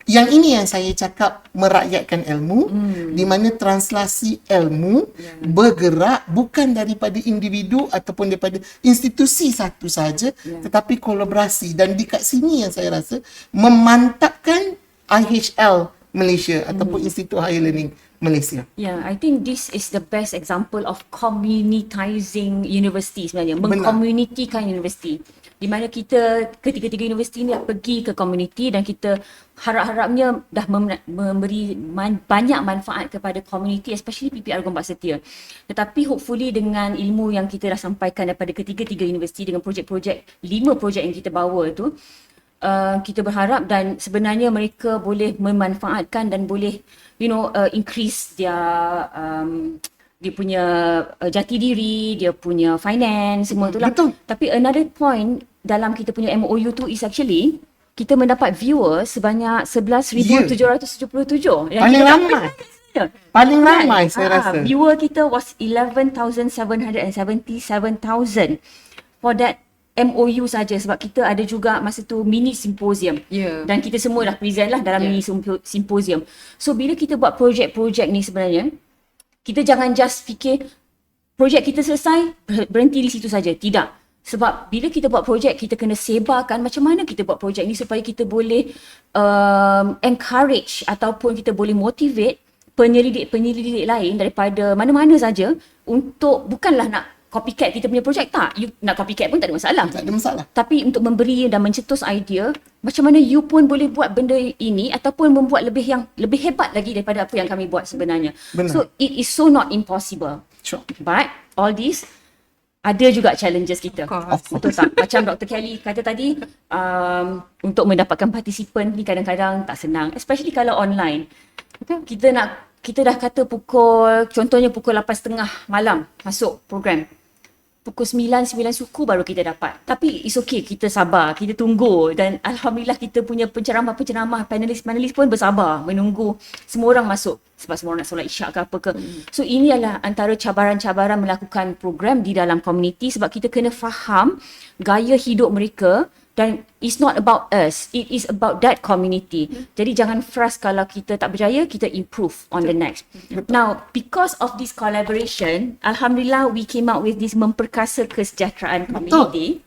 Yang ini yang saya cakap merakyatkan ilmu, di mana translasi ilmu bergerak bukan daripada individu ataupun daripada institusi satu saja, tetapi kolaborasi. Dan dekat sini yang saya rasa memantapkan IHL Malaysia ataupun Institute Higher Learning Malaysia. Yeah, I think this is the best example of communitizing university sebenarnya. Mengcommunitykan universiti. Di mana kita ketiga-tiga universiti ni pergi ke community dan kita harap-harapnya dah memberi banyak manfaat kepada community, especially PPR Gombak Setia. Tetapi hopefully dengan ilmu yang kita dah sampaikan daripada ketiga-tiga universiti dengan projek-projek, 5 projek yang kita bawa tu, kita berharap dan sebenarnya mereka boleh memanfaatkan dan boleh increase dia punya jati diri, dia punya finance, semua itulah. Betul. Tapi another point dalam kita punya MOU tu is actually kita mendapat viewers sebanyak 11,777. Paling ramai. Paling ramai saya rasa. Viewer kita was 11,777,000 for that MOU saja, sebab kita ada juga masa tu mini symposium. Dan kita semua dah present lah dalam mini symposium. So bila kita buat projek-projek ni sebenarnya, kita jangan just fikir projek kita selesai berhenti di situ saja. Tidak. Sebab bila kita buat projek, kita kena sebarkan macam mana kita buat projek ni supaya kita boleh encourage ataupun kita boleh motivate penyelidik-penyelidik lain daripada mana-mana saja untuk bukanlah nak copycat kita punya projek, tak. You nak copycat pun tak ada masalah. Tak ada masalah. Tapi untuk memberi dan mencetus idea macam mana you pun boleh buat benda ini ataupun membuat lebih hebat lagi daripada apa yang kami buat sebenarnya. Benar. So it is so not impossible. Sure. But all this ada juga challenges kita. Betul tak? Macam Dr. Kelly kata tadi, untuk mendapatkan partisipan ni kadang-kadang tak senang. Especially kalau online. Kita dah kata contohnya pukul 8.30 malam masuk program. Pukul 9 suku baru kita dapat. Tapi it's okay, kita sabar, kita tunggu. Dan Alhamdulillah kita punya penceramah-penceramah, panelis-panelis pun bersabar menunggu semua orang masuk. Sebab semua orang nak solat isyak ke apa ke. So ini adalah antara cabaran-cabaran melakukan program di dalam komuniti, sebab kita kena faham gaya hidup mereka. Dan it's not about us, it is about that community. Jadi jangan frust kalau kita tak berjaya, kita improve on the next. Now, because of this collaboration, Alhamdulillah we came out with this memperkasa kesejahteraan community.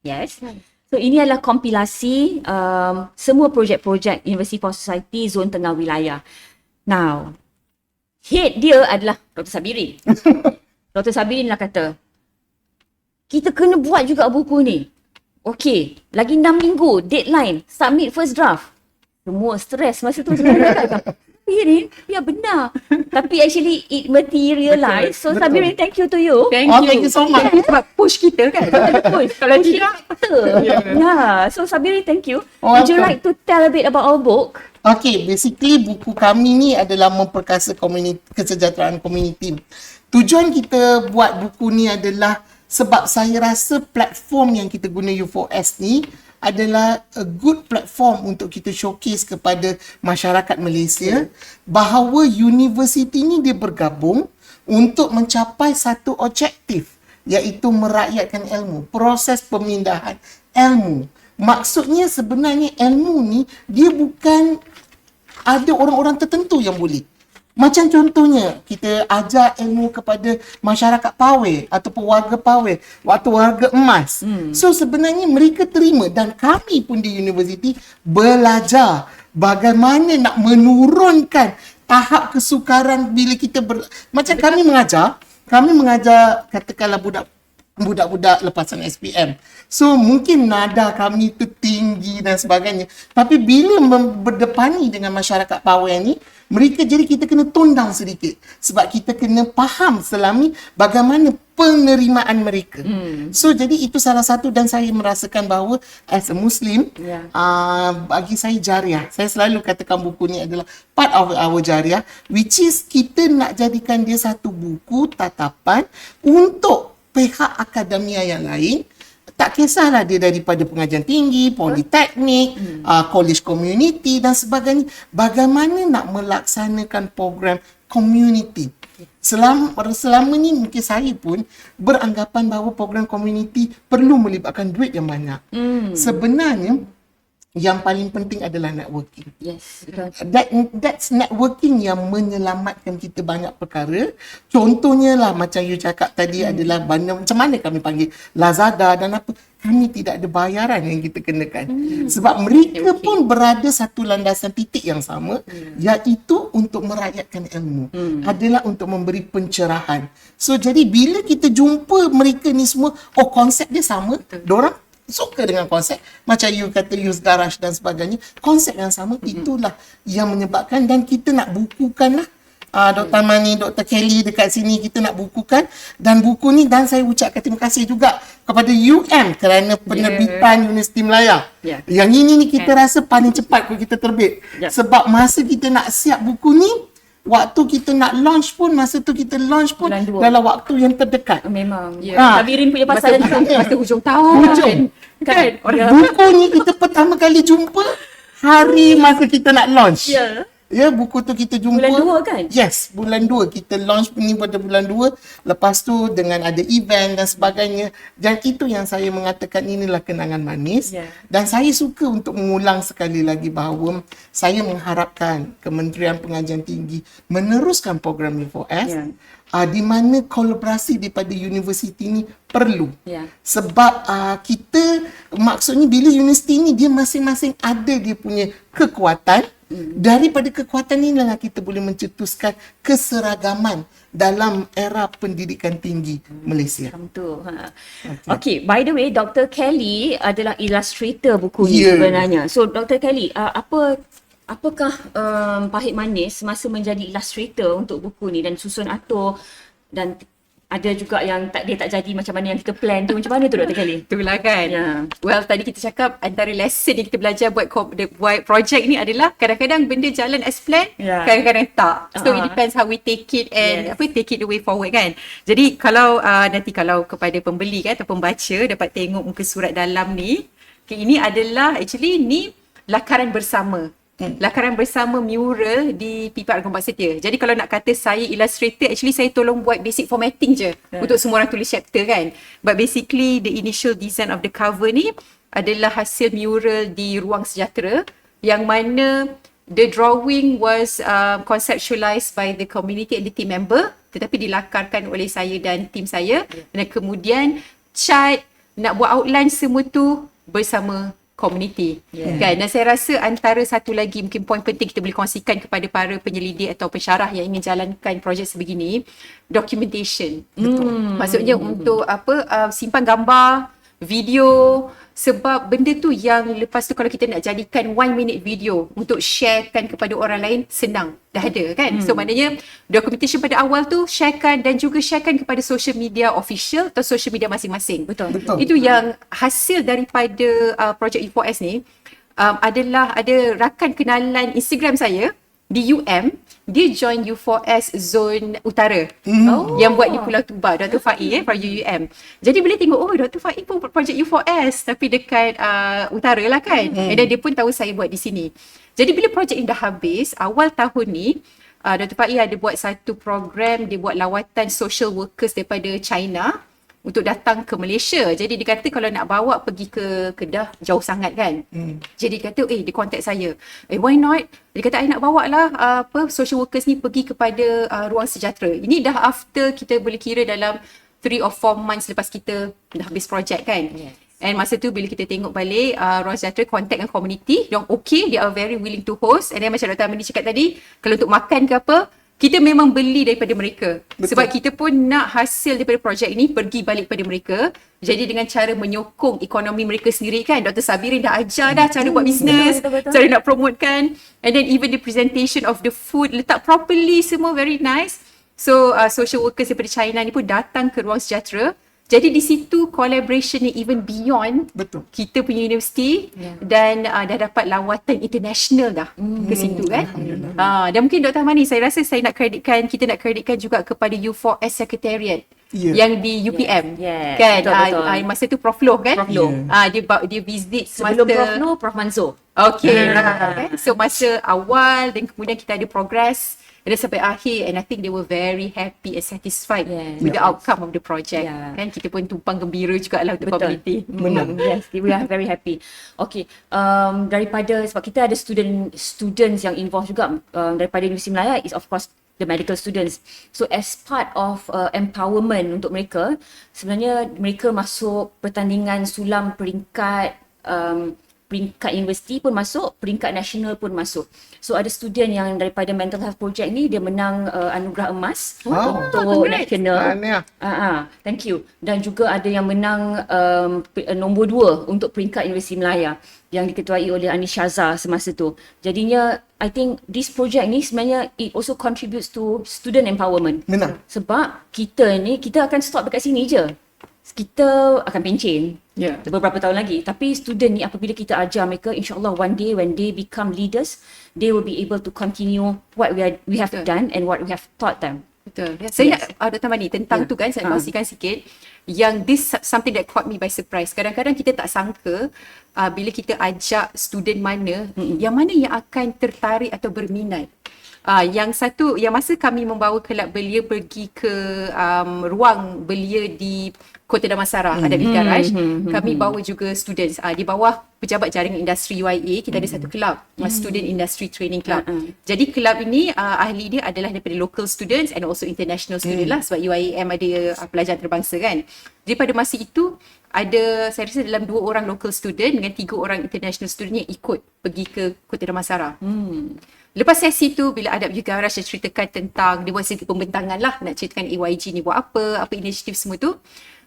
Yes. So ini adalah kompilasi semua projek-projek University for Society Zon Tengah Wilayah. Now, head dia adalah Dr. Sabirin. Dr. Sabirin lah kata, kita kena buat juga buku ni. Okay, lagi 6 minggu, deadline, submit first draft. Semua stres masa tu. Sabirin, ya benar. Tapi actually it materialize. So Betul. Sabirin, thank you to you. Thank you so much. Sebab push kita kan. Kalau tidak, so Sabirin, thank you. Would you like to tell a bit about our book? Okay, basically buku kami ni adalah memperkasa kesejahteraan komuniti. Tujuan kita buat buku ni adalah sebab saya rasa platform yang kita guna U4S ni adalah a good platform untuk kita showcase kepada masyarakat Malaysia bahawa universiti ni dia bergabung untuk mencapai satu objektif, iaitu merakyatkan ilmu, proses pemindahan ilmu. Maksudnya sebenarnya ilmu ni dia bukan ada orang-orang tertentu yang boleh. Macam contohnya, kita ajar ilmu kepada masyarakat Pawai ataupun warga Pawai, waktu warga emas. So sebenarnya mereka terima dan kami pun di universiti belajar bagaimana nak menurunkan tahap kesukaran bila kita macam kami mengajar katakanlah budak-budak lepasan SPM. So mungkin nada kami tu tinggi dan sebagainya. Tapi bila berdepani dengan masyarakat Pawai ni, kita kena tone down sedikit. Sebab kita kena faham selama bagaimana penerimaan mereka. So jadi itu salah satu, dan saya merasakan bahawa as a Muslim, bagi saya jariah. Saya selalu katakan buku ni adalah part of our jariah, which is kita nak jadikan dia satu buku tatapan untuk pihak akademia yang lain. Tak kisahlah dia daripada pengajian tinggi, politeknik, college community dan sebagainya. Bagaimana nak melaksanakan program community. Selama ni mungkin saya pun beranggapan bahawa program community perlu melibatkan duit yang banyak. Sebenarnya yang paling penting adalah networking. Yes, betul. That's networking yang menyelamatkan kita banyak perkara. Contohnya lah macam you cakap tadi adalah macam mana kami panggil Lazada dan apa. Kami tidak ada bayaran yang kita kenakan. Sebab mereka pun berada satu landasan titik yang sama, iaitu untuk merakyatkan ilmu. Adalah untuk memberi pencerahan. So jadi bila kita jumpa mereka ni semua, konsep dia sama. Diorang suka dengan konsep macam you kata use garage dan sebagainya, konsep yang sama. Itulah yang menyebabkan, dan kita nak bukukan lah Dr. Mani, Dr. Kelly dekat sini kita nak bukukan, dan buku ni, dan saya ucapkan terima kasih juga kepada UM kerana penerbitan Universiti Melaya. Yang ini ni kita rasa paling cepat kalau kita terbit. Sebab masa kita nak siap buku ni, waktu kita nak launch pun, masa tu kita launch pun dalam waktu yang terdekat. Memang. Sabirin punya pasal masa hujung tahun. Kan? Buku ni kita pertama kali jumpa hari masa kita nak launch. Ya, buku tu kita jumpa bulan 2 kan? Yes, bulan 2. Kita launch ni pada bulan 2. Lepas tu dengan ada event dan sebagainya. Dan itu yang saya mengatakan inilah kenangan manis. Dan saya suka untuk mengulang sekali lagi bahawa saya mengharapkan Kementerian Pengajian Tinggi meneruskan program U4S di mana kolaborasi daripada universiti ni perlu. Sebab kita, maksudnya bila universiti ni dia masing-masing ada dia punya kekuatan. Daripada kekuatan inilah kita boleh mencetuskan keseragaman dalam era pendidikan tinggi Malaysia. Betul. Okay, by the way, Dr. Kelly adalah illustrator buku ni sebenarnya. So, Dr. Kelly, apakah pahit manis masa menjadi illustrator untuk buku ni dan susun atur, dan ada juga yang dia tak jadi macam mana yang kita plan tu. Macam mana tu Dr. Kelly? Itulah kan. Well, tadi kita cakap antara lesson yang kita belajar buat project ni adalah kadang-kadang benda jalan as plan, kadang-kadang tak. So it depends how we take it and take it the way forward kan. Jadi kalau nanti kalau kepada pembeli kan atau pembaca dapat tengok muka surat dalam ni, ini adalah actually ni lakaran bersama. Lakaran bersama mural di Pipa Agong Pak Setia. Jadi kalau nak kata saya illustrator, actually saya tolong buat basic formatting je untuk semua orang tulis chapter kan. But basically the initial design of the cover ni adalah hasil mural di Ruang Sejahtera yang mana the drawing was conceptualized by the community and the team member, tetapi dilakarkan oleh saya dan tim saya. Dan kemudian cat, nak buat outline semua tu bersama community kan. Dan saya rasa antara satu lagi mungkin poin penting kita boleh kongsikan kepada para penyelidik atau pensyarah yang ingin jalankan projek sebegini, documentation. Maksudnya untuk simpan gambar, video, sebab benda tu yang lepas tu kalau kita nak jadikan 1 minute video untuk sharekan kepada orang lain, senang, dah ada kan. So maknanya documentation pada awal tu sharekan, dan juga sharekan kepada social media official atau social media masing-masing. Betul. Itu yang hasil daripada projek U4S ni. Adalah ada rakan kenalan Instagram saya di UM, dia join U4S Zone Utara yang buat di Pulau Tuba, Dr. Faiz from UM. Jadi bila tengok, oh Dr. Faiz pun buat projek U4S tapi dekat Utara lah kan. Dan dia pun tahu saya buat di sini. Jadi bila projek ini dah habis, awal tahun ni Dr. Faiz ada buat satu program, dia buat lawatan social workers daripada China untuk datang ke Malaysia. Jadi dia kata kalau nak bawa pergi ke Kedah jauh sangat kan. Jadi dia kata dia contact saya. Why not? Dia kata I nak bawa lah social workers ni pergi kepada Ruang Sejahtera. Ini dah after kita boleh kira dalam 3 or 4 months lepas kita dah habis projek kan. And masa tu bila kita tengok balik Ruang Sejahtera contact dengan community, diorang okay, they are very willing to host. And then macam Dr. Amani cakap tadi, kalau untuk makan ke apa, kita memang beli daripada mereka. Sebab kita pun nak hasil daripada projek ini pergi balik pada mereka. Jadi dengan cara menyokong ekonomi mereka sendiri kan. Dr. Sabirin dah ajar dah cara buat bisnes, cara nak promotekan. And then even the presentation of the food letak properly, semua very nice. So social workers daripada China ni pun datang ke Ruang Sejahtera. Jadi di situ collaboration ni even beyond kita punya universiti dan dah dapat lawatan international dah ke situ kan. Dan mungkin Dr. Mani, saya rasa kita nak kreditkan juga kepada U4S Secretariat yang di UPM kan. Betul. Masa tu Prof Loh kan. Dia visit sebelum Prof Loh, Prof Mansur. Okay. So masa awal dan kemudian kita ada progress dan sampai akhir, and I think they were very happy and satisfied with the outcome of the project. Kan kita pun tumpang gembira jugalah untuk community. Yes, we are very happy. Okay, daripada sebab kita ada students yang involved juga daripada Universiti Melaya is of course the medical students. So as part of empowerment untuk mereka, sebenarnya mereka masuk pertandingan sulam peringkat universiti pun masuk, peringkat nasional pun masuk. So ada student yang daripada mental health project ni dia menang anugerah emas untuk nasional. Thank you. Dan juga ada yang menang nombor 2 untuk peringkat Universiti Melaya yang diketuai oleh Anis Shazza semasa tu. Jadinya I think this project ni sebenarnya it also contributes to student empowerment. Benar. Sebab kita akan stop dekat sini je. Kita akan pencen beberapa tahun lagi. Tapi student ni apabila kita ajar mereka, insyaAllah one day when they become leaders, they will be able to continue what we have done and what we have taught them. Betul. Saya nak Dr. Mani tentang tu kan, saya kongsikan sikit. Yang this something that caught me by surprise. Kadang-kadang kita tak sangka bila kita ajak student mana, yang mana yang akan tertarik atau berminat. Yang masa kami membawa kelab belia pergi ke ruang belia di Kota Damansara, ada Youth Garage, kami bawa juga students. Di bawah Pejabat Jaringan Industri UIA, kita ada satu kelab, Student Industry Training Club. Jadi kelab ini ahli dia adalah daripada local students and also international student lah, sebab UIAM ada pelajar terbangsa kan. Jadi pada masa itu, saya rasa dalam 2 orang local student dengan 3 orang international student yang ikut pergi ke Kota Damansara. Lepas sesi tu, bila Adab Youth Garage dia ceritakan tentang, dia buat sedikit pembentangan lah, nak ceritakan AYG ni buat apa inisiatif semua tu.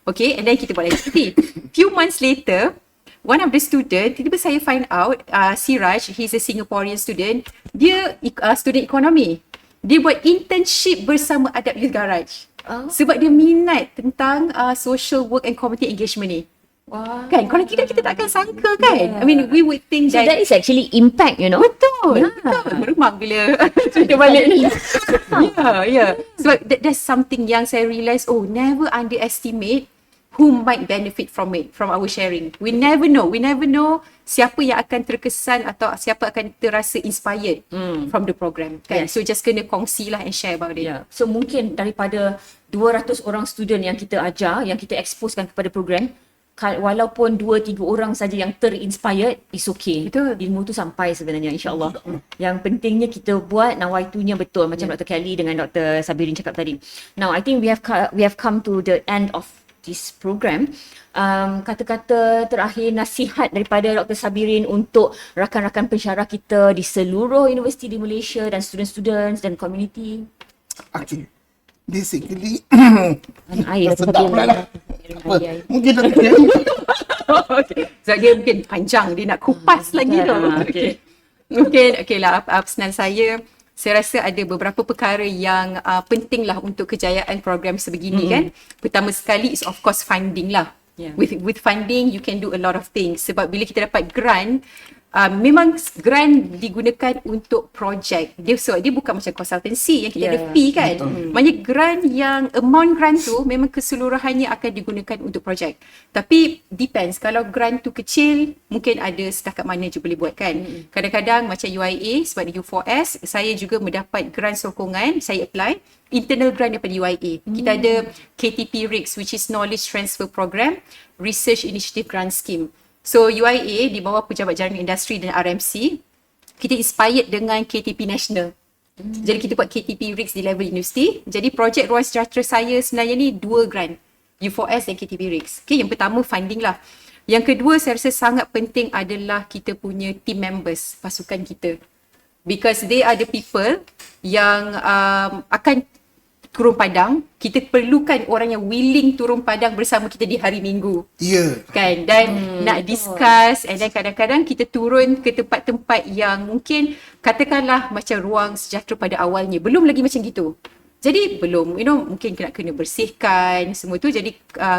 Okay, and then kita buat aktiviti. Few months later, one of the student, tiba-tiba saya find out, Siraj, he's a Singaporean student, dia student ekonomi. Dia buat internship bersama Adab Youth Garage. Sebab dia minat tentang social work and community engagement ni. Wow. Kan, kalau kita takkan sangka kan. I mean, we would think So that is actually impact, you know. Betul. Meremang bila cerita balik ni. Yeah. Sebab that's something yang saya realise, never underestimate who might benefit from it, from our sharing. We never know siapa yang akan terkesan atau siapa akan terasa inspired from the program. Kan? So just kena kongsi lah and share about it. So mungkin daripada 200 orang student yang kita ajar, yang kita exposekan kepada program, walaupun 2-3 orang saja yang terinspired, it's okay. Betul. Ilmu tu sampai sebenarnya, insyaAllah. Yang pentingnya kita buat nawaitunya betul, macam Dr. Kelly dengan Dr. Sabirin cakap tadi. Now, I think we have come to the end of this program. Kata-kata terakhir, nasihat daripada Dr. Sabirin untuk rakan-rakan pensyarah kita di seluruh universiti di Malaysia dan student-students dan community. Okay. Basically, Air sedap pula lah. Mungkin tak ada. Sebab dia mungkin panjang, dia nak kupas lagi tu. Okay lah, pesanan saya rasa ada beberapa perkara yang penting lah untuk kejayaan program sebegini kan. Pertama sekali is of course funding lah. With funding, you can do a lot of things. Sebab bila kita dapat grant, memang grant digunakan untuk projek. Dia bukan macam consultancy yang kita ada fee kan. Maknanya grant yang amount grant tu memang keseluruhannya akan digunakan untuk projek. Tapi depends, kalau grant tu kecil mungkin ada setakat mana je boleh buat kan. Kadang-kadang macam UIA sebab di U4S, saya juga mendapat grant sokongan, saya apply internal grant daripada UIA. Kita ada KTP RIGS, which is Knowledge Transfer Program Research Initiative Grant Scheme. So UIA di bawah Pejabat Jaringan Industri dan RMC, kita inspired dengan KTP National. Jadi kita buat KTP RIGS di level universiti. Jadi projek Ruang Sejahtera saya sebenarnya ni 2 grant, U4S dan KTP RIGS. Okay, yang pertama funding lah. Yang kedua saya rasa sangat penting adalah kita punya team members, pasukan kita. Because they are the people yang akan turun padang. Kita perlukan orang yang willing turun padang bersama kita di hari Minggu. Kan? Dan nak discuss, and then kadang-kadang kita turun ke tempat-tempat yang mungkin katakanlah macam Ruang Sejahtera pada awalnya belum lagi macam gitu. Jadi belum, mungkin kena bersihkan semua tu. Jadi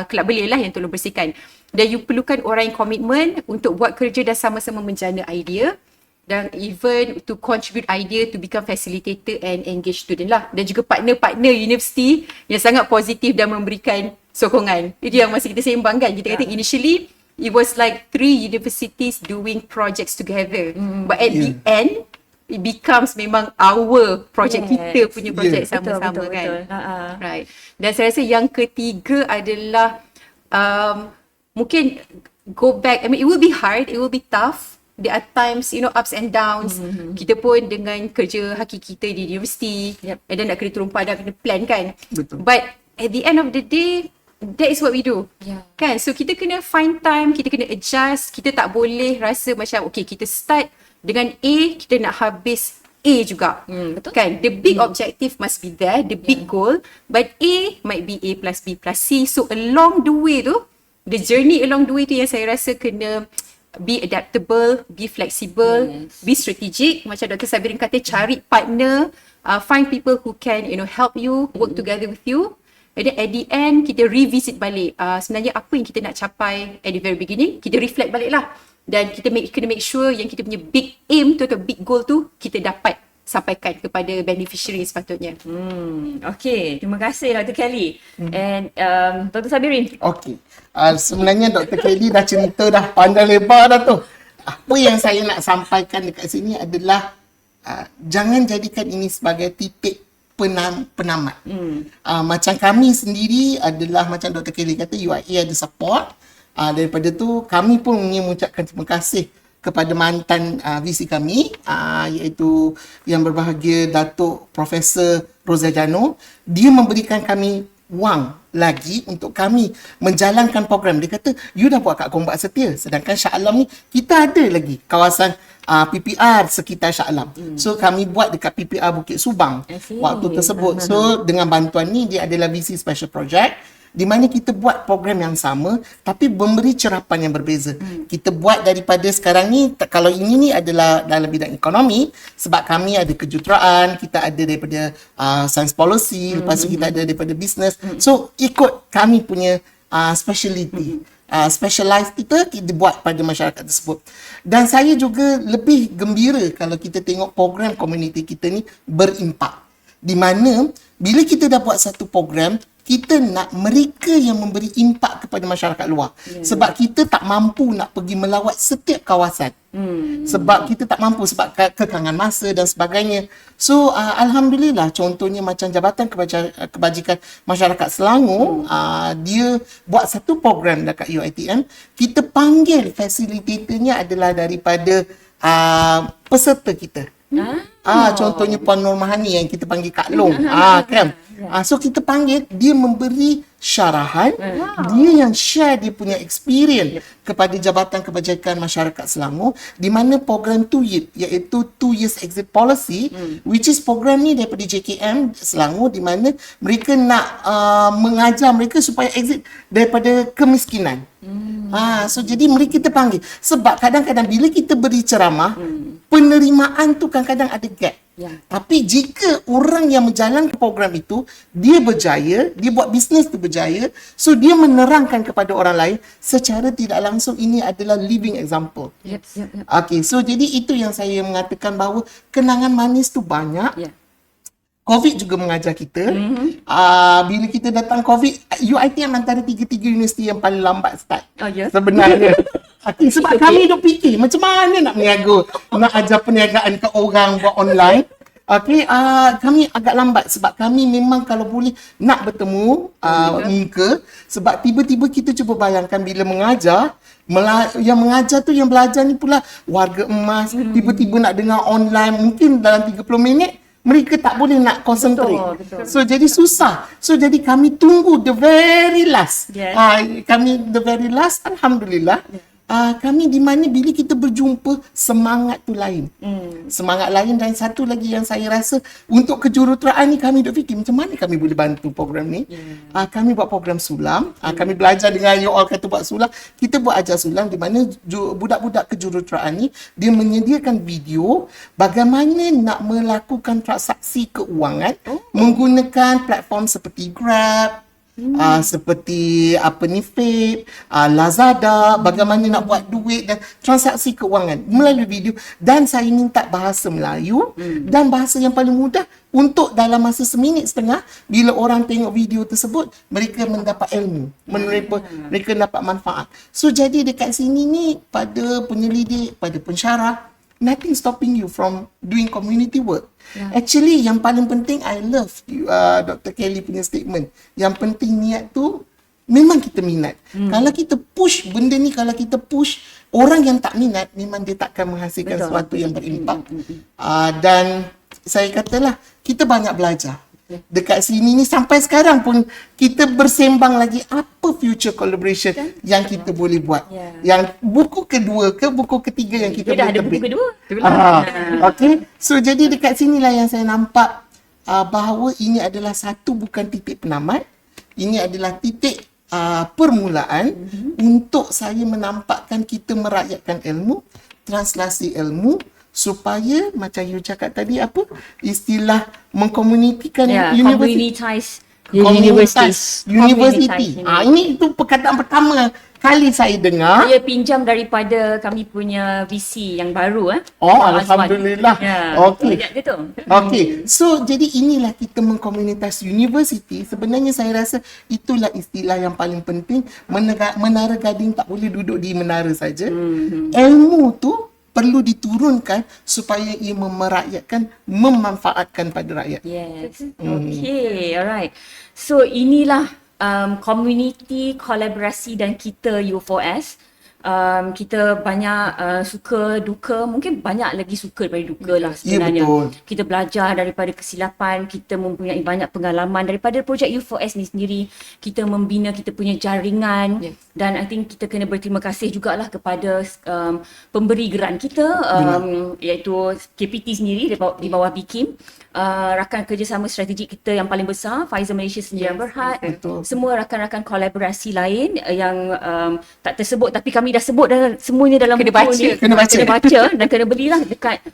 kelab belia lah yang tolong bersihkan. Dan you perlukan orang yang komitmen untuk buat kerja dan sama-sama menjana idea. Dan even to contribute idea to become facilitator and engage student lah. Dan juga partner-partner universiti yang sangat positif dan memberikan sokongan. Itu yang masih kita sembang kan. Kita kata initially, it was like 3 universities doing projects together. But at the end, it becomes memang our project, kita punya projek sama-sama kan. Right. Dan saya rasa yang ketiga adalah mungkin go back. I mean, it will be hard, it will be tough. There are times, ups and downs. Kita pun dengan kerja hakiki kita di universiti, and then nak kena turun padang, kena plan kan. Betul. But at the end of the day, that is what we do. Kan? So kita kena find time, kita kena adjust. Kita tak boleh rasa macam, okay, kita start dengan A, kita nak habis A juga. Betul. Kan? The big objective must be there, the big goal. But A might be A plus B plus C. So along the way tu, the journey along the way tu yang saya rasa kena be adaptable, be flexible, be strategic. Macam Dr. Sabirin kata, cari partner, find people who can help you, work together with you. And then at the end, kita revisit balik sebenarnya apa yang kita nak capai at the very beginning, kita reflect balik lah. Dan kita kena make sure yang kita punya big aim tu atau big goal tu kita dapat sampaikan kepada beneficiary sepatutnya. Okay, terima kasih Dr. Kelly. And Dr. Sabirin. Okey. Sebenarnya Dr. Kelly dah cerita dah panjang lebar dah tu. Apa yang saya nak sampaikan dekat sini adalah jangan jadikan ini sebagai titik penamat. Macam kami sendiri adalah macam Dr. Kelly kata, UIA ada support. Daripada tu kami pun ingin mengucapkan terima kasih kepada mantan VC kami, iaitu yang berbahagia Datuk Profesor Rosajano. Dia memberikan kami wang lagi untuk kami menjalankan program. Dia kata, you dah buat kat Gombak Setia, sedangkan Shah Alam ni kita ada lagi kawasan PPR sekitar Shah Alam. So kami buat dekat PPR Bukit Subang waktu tersebut. So dengan bantuan ni, dia adalah VC Special Project, di mana kita buat program yang sama tapi memberi cerapan yang berbeza. Kita buat daripada sekarang ni, kalau ini ni adalah dalam bidang ekonomi, sebab kami ada kejuruteraan, kita ada daripada science policy, lepas tu kita ada daripada business. So ikut kami punya speciality. Specialize kita buat pada masyarakat tersebut. Dan saya juga lebih gembira kalau kita tengok program komuniti kita ni berimpak. Di mana bila kita dah buat satu program, kita nak mereka yang memberi impak kepada masyarakat luar. Sebab kita tak mampu nak pergi melawat setiap kawasan. Sebab kita tak mampu sebab kekangan masa dan sebagainya. So alhamdulillah, contohnya macam Jabatan Kebajikan Masyarakat Selangor, dia buat satu program dekat UiTM. Kita panggil fasilitatornya adalah daripada peserta kita. Contohnya Puan Nur Mahani yang kita panggil Kak Long. Kan? So kita panggil, dia memberi syarahan, dia yang share dia punya experience kepada Jabatan Kebajikan Masyarakat Selangor, di mana program 2YEP, iaitu 2 Years Exit Policy, which is program ni daripada JKM Selangor, di mana mereka nak mengajar mereka supaya exit daripada kemiskinan. So jadi mereka kita panggil, sebab kadang-kadang bila kita beri ceramah, penerimaan tu kadang-kadang ada gap. Tapi jika orang yang menjalankan program itu, dia berjaya, dia buat bisnes tu berjaya, so dia menerangkan kepada orang lain secara tidak langsung, ini adalah living example. Okay, so jadi itu yang saya mengatakan bahawa kenangan manis tu banyak. COVID juga mengajar kita. Bila kita datang COVID, UiTM antara 3 universiti yang paling lambat start. Sebenarnya. Sebab kami duk fikir macam mana nak meniaga, nak ajar perniagaan ke orang buat online. Kami agak lambat sebab kami memang kalau boleh nak bertemu muka, sebab tiba-tiba kita cuba bayangkan bila mengajar, yang mengajar tu, yang belajar ni pula warga emas, tiba-tiba nak dengar online, mungkin dalam 30 minit mereka tak boleh nak concentrate. Betul. So jadi susah. So jadi kami tunggu the very last. Kami the very last, alhamdulillah. Kami di mana bila kita berjumpa, semangat tu lain. Semangat lain. Dan satu lagi yang saya rasa, untuk kejuruteraan ni kami duk fikir macam mana kami boleh bantu program ni. Kami buat program sulam. Kami belajar dengan you all kata buat sulam. Kita buat ajar sulam di mana budak-budak kejuruteraan ni, dia menyediakan video bagaimana nak melakukan transaksi keuangan menggunakan platform seperti Grab, seperti Vape, Lazada, bagaimana nak buat duit dan transaksi keuangan melalui video. Dan saya minta bahasa Melayu dan bahasa yang paling mudah, untuk dalam masa seminit setengah, bila orang tengok video tersebut, mereka mendapat ilmu, mereka dapat manfaat. So jadi dekat sini ni, pada penyelidik, pada pensyarah, nothing stopping you from doing community work. Actually, yang paling penting, I love Dr. Kelly punya statement. Yang penting niat tu, memang kita minat. Kalau kita push benda ni, kalau kita push orang yang tak minat, memang dia takkan menghasilkan sesuatu yang berimpak. Dan saya katalah, kita banyak belajar. Dekat sini ni sampai sekarang pun kita bersembang lagi apa future collaboration yang kita boleh buat. Yang buku kedua ke buku ketiga yang kita boleh ada buku kedua. Okay. So jadi dekat sinilah yang saya nampak bahawa ini adalah satu bukan titik penamat. Ini adalah titik permulaan untuk saya menampakkan kita merakyatkan ilmu, translasi ilmu, supaya macam you cakap tadi apa istilah mengkomunitikan universiti. Communities. University. Ini itu perkataan pertama kali saya dengar. Saya pinjam daripada kami punya VC yang baru Oh, Azwan. alhamdulillah. Ya. Okey. Projek dia tu. Okey. So jadi inilah kita mengkomunitas universiti. Sebenarnya saya rasa itulah istilah yang paling penting. Menara gading tak boleh duduk di menara saja. Ilmu tu perlu diturunkan supaya ia merakyatkan, memanfaatkan pada rakyat. Yes. Okay, alright. So inilah community kolaborasi dan kita U4S. Kita banyak suka duka, mungkin banyak lagi suka daripada duka lah sebenarnya. Ya, betul. Kita belajar daripada kesilapan, kita mempunyai banyak pengalaman daripada projek U4S ni sendiri. Kita membina kita punya jaringan, dan I think kita kena berterima kasih jugalah kepada pemberi geran kita, iaitu KPT sendiri di bawah BKIM. Rakan kerjasama strategik kita yang paling besar, Pfizer Malaysia Sendirian Berhad, semua rakan-rakan kolaborasi lain yang tak tersebut tapi kami dah sebut dah semuanya dalam Kena buku baca. ni. Kena baca Dan kena belilah dekat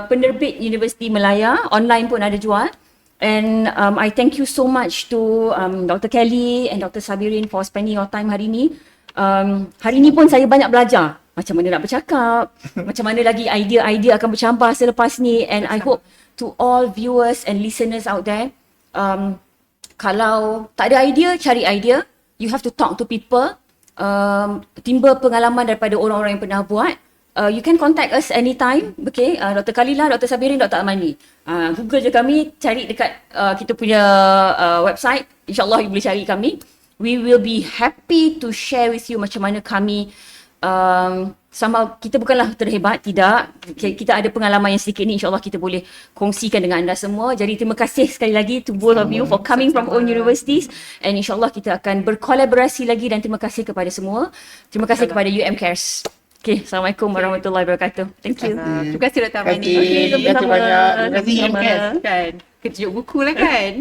penerbit Universiti Melaya, online pun ada jual. And I thank you so much to Dr. Kelly and Dr. Sabirin for spending your time hari ni. Hari ni pun saya banyak belajar macam mana nak bercakap, macam mana lagi idea-idea akan bercampur selepas ni, and I hope to all viewers and listeners out there, kalau tak ada idea, cari idea. You have to talk to people. Timba pengalaman daripada orang-orang yang pernah buat. You can contact us anytime. Okay, Dr. Khalila, Dr. Sabirin, Dr. Amani. Google je kami, cari dekat kita punya website. InsyaAllah you boleh cari kami. We will be happy to share with you macam mana kami sama, kita bukanlah terhebat, tidak. Kita ada pengalaman yang sedikit ni, insyaAllah kita boleh kongsikan dengan anda semua. Jadi terima kasih sekali lagi to both of you for coming from own universities, and insyaAllah kita akan berkolaborasi lagi, dan terima kasih kepada semua. Terima kasih kepada UM Cares. Okay, Assalamualaikum warahmatullahi wabarakatuh. Thank you. Terima kasih Dr. Amani. Terima kasih banyak. Terima kasih UM Cares. Kan, kejut buku lah kan.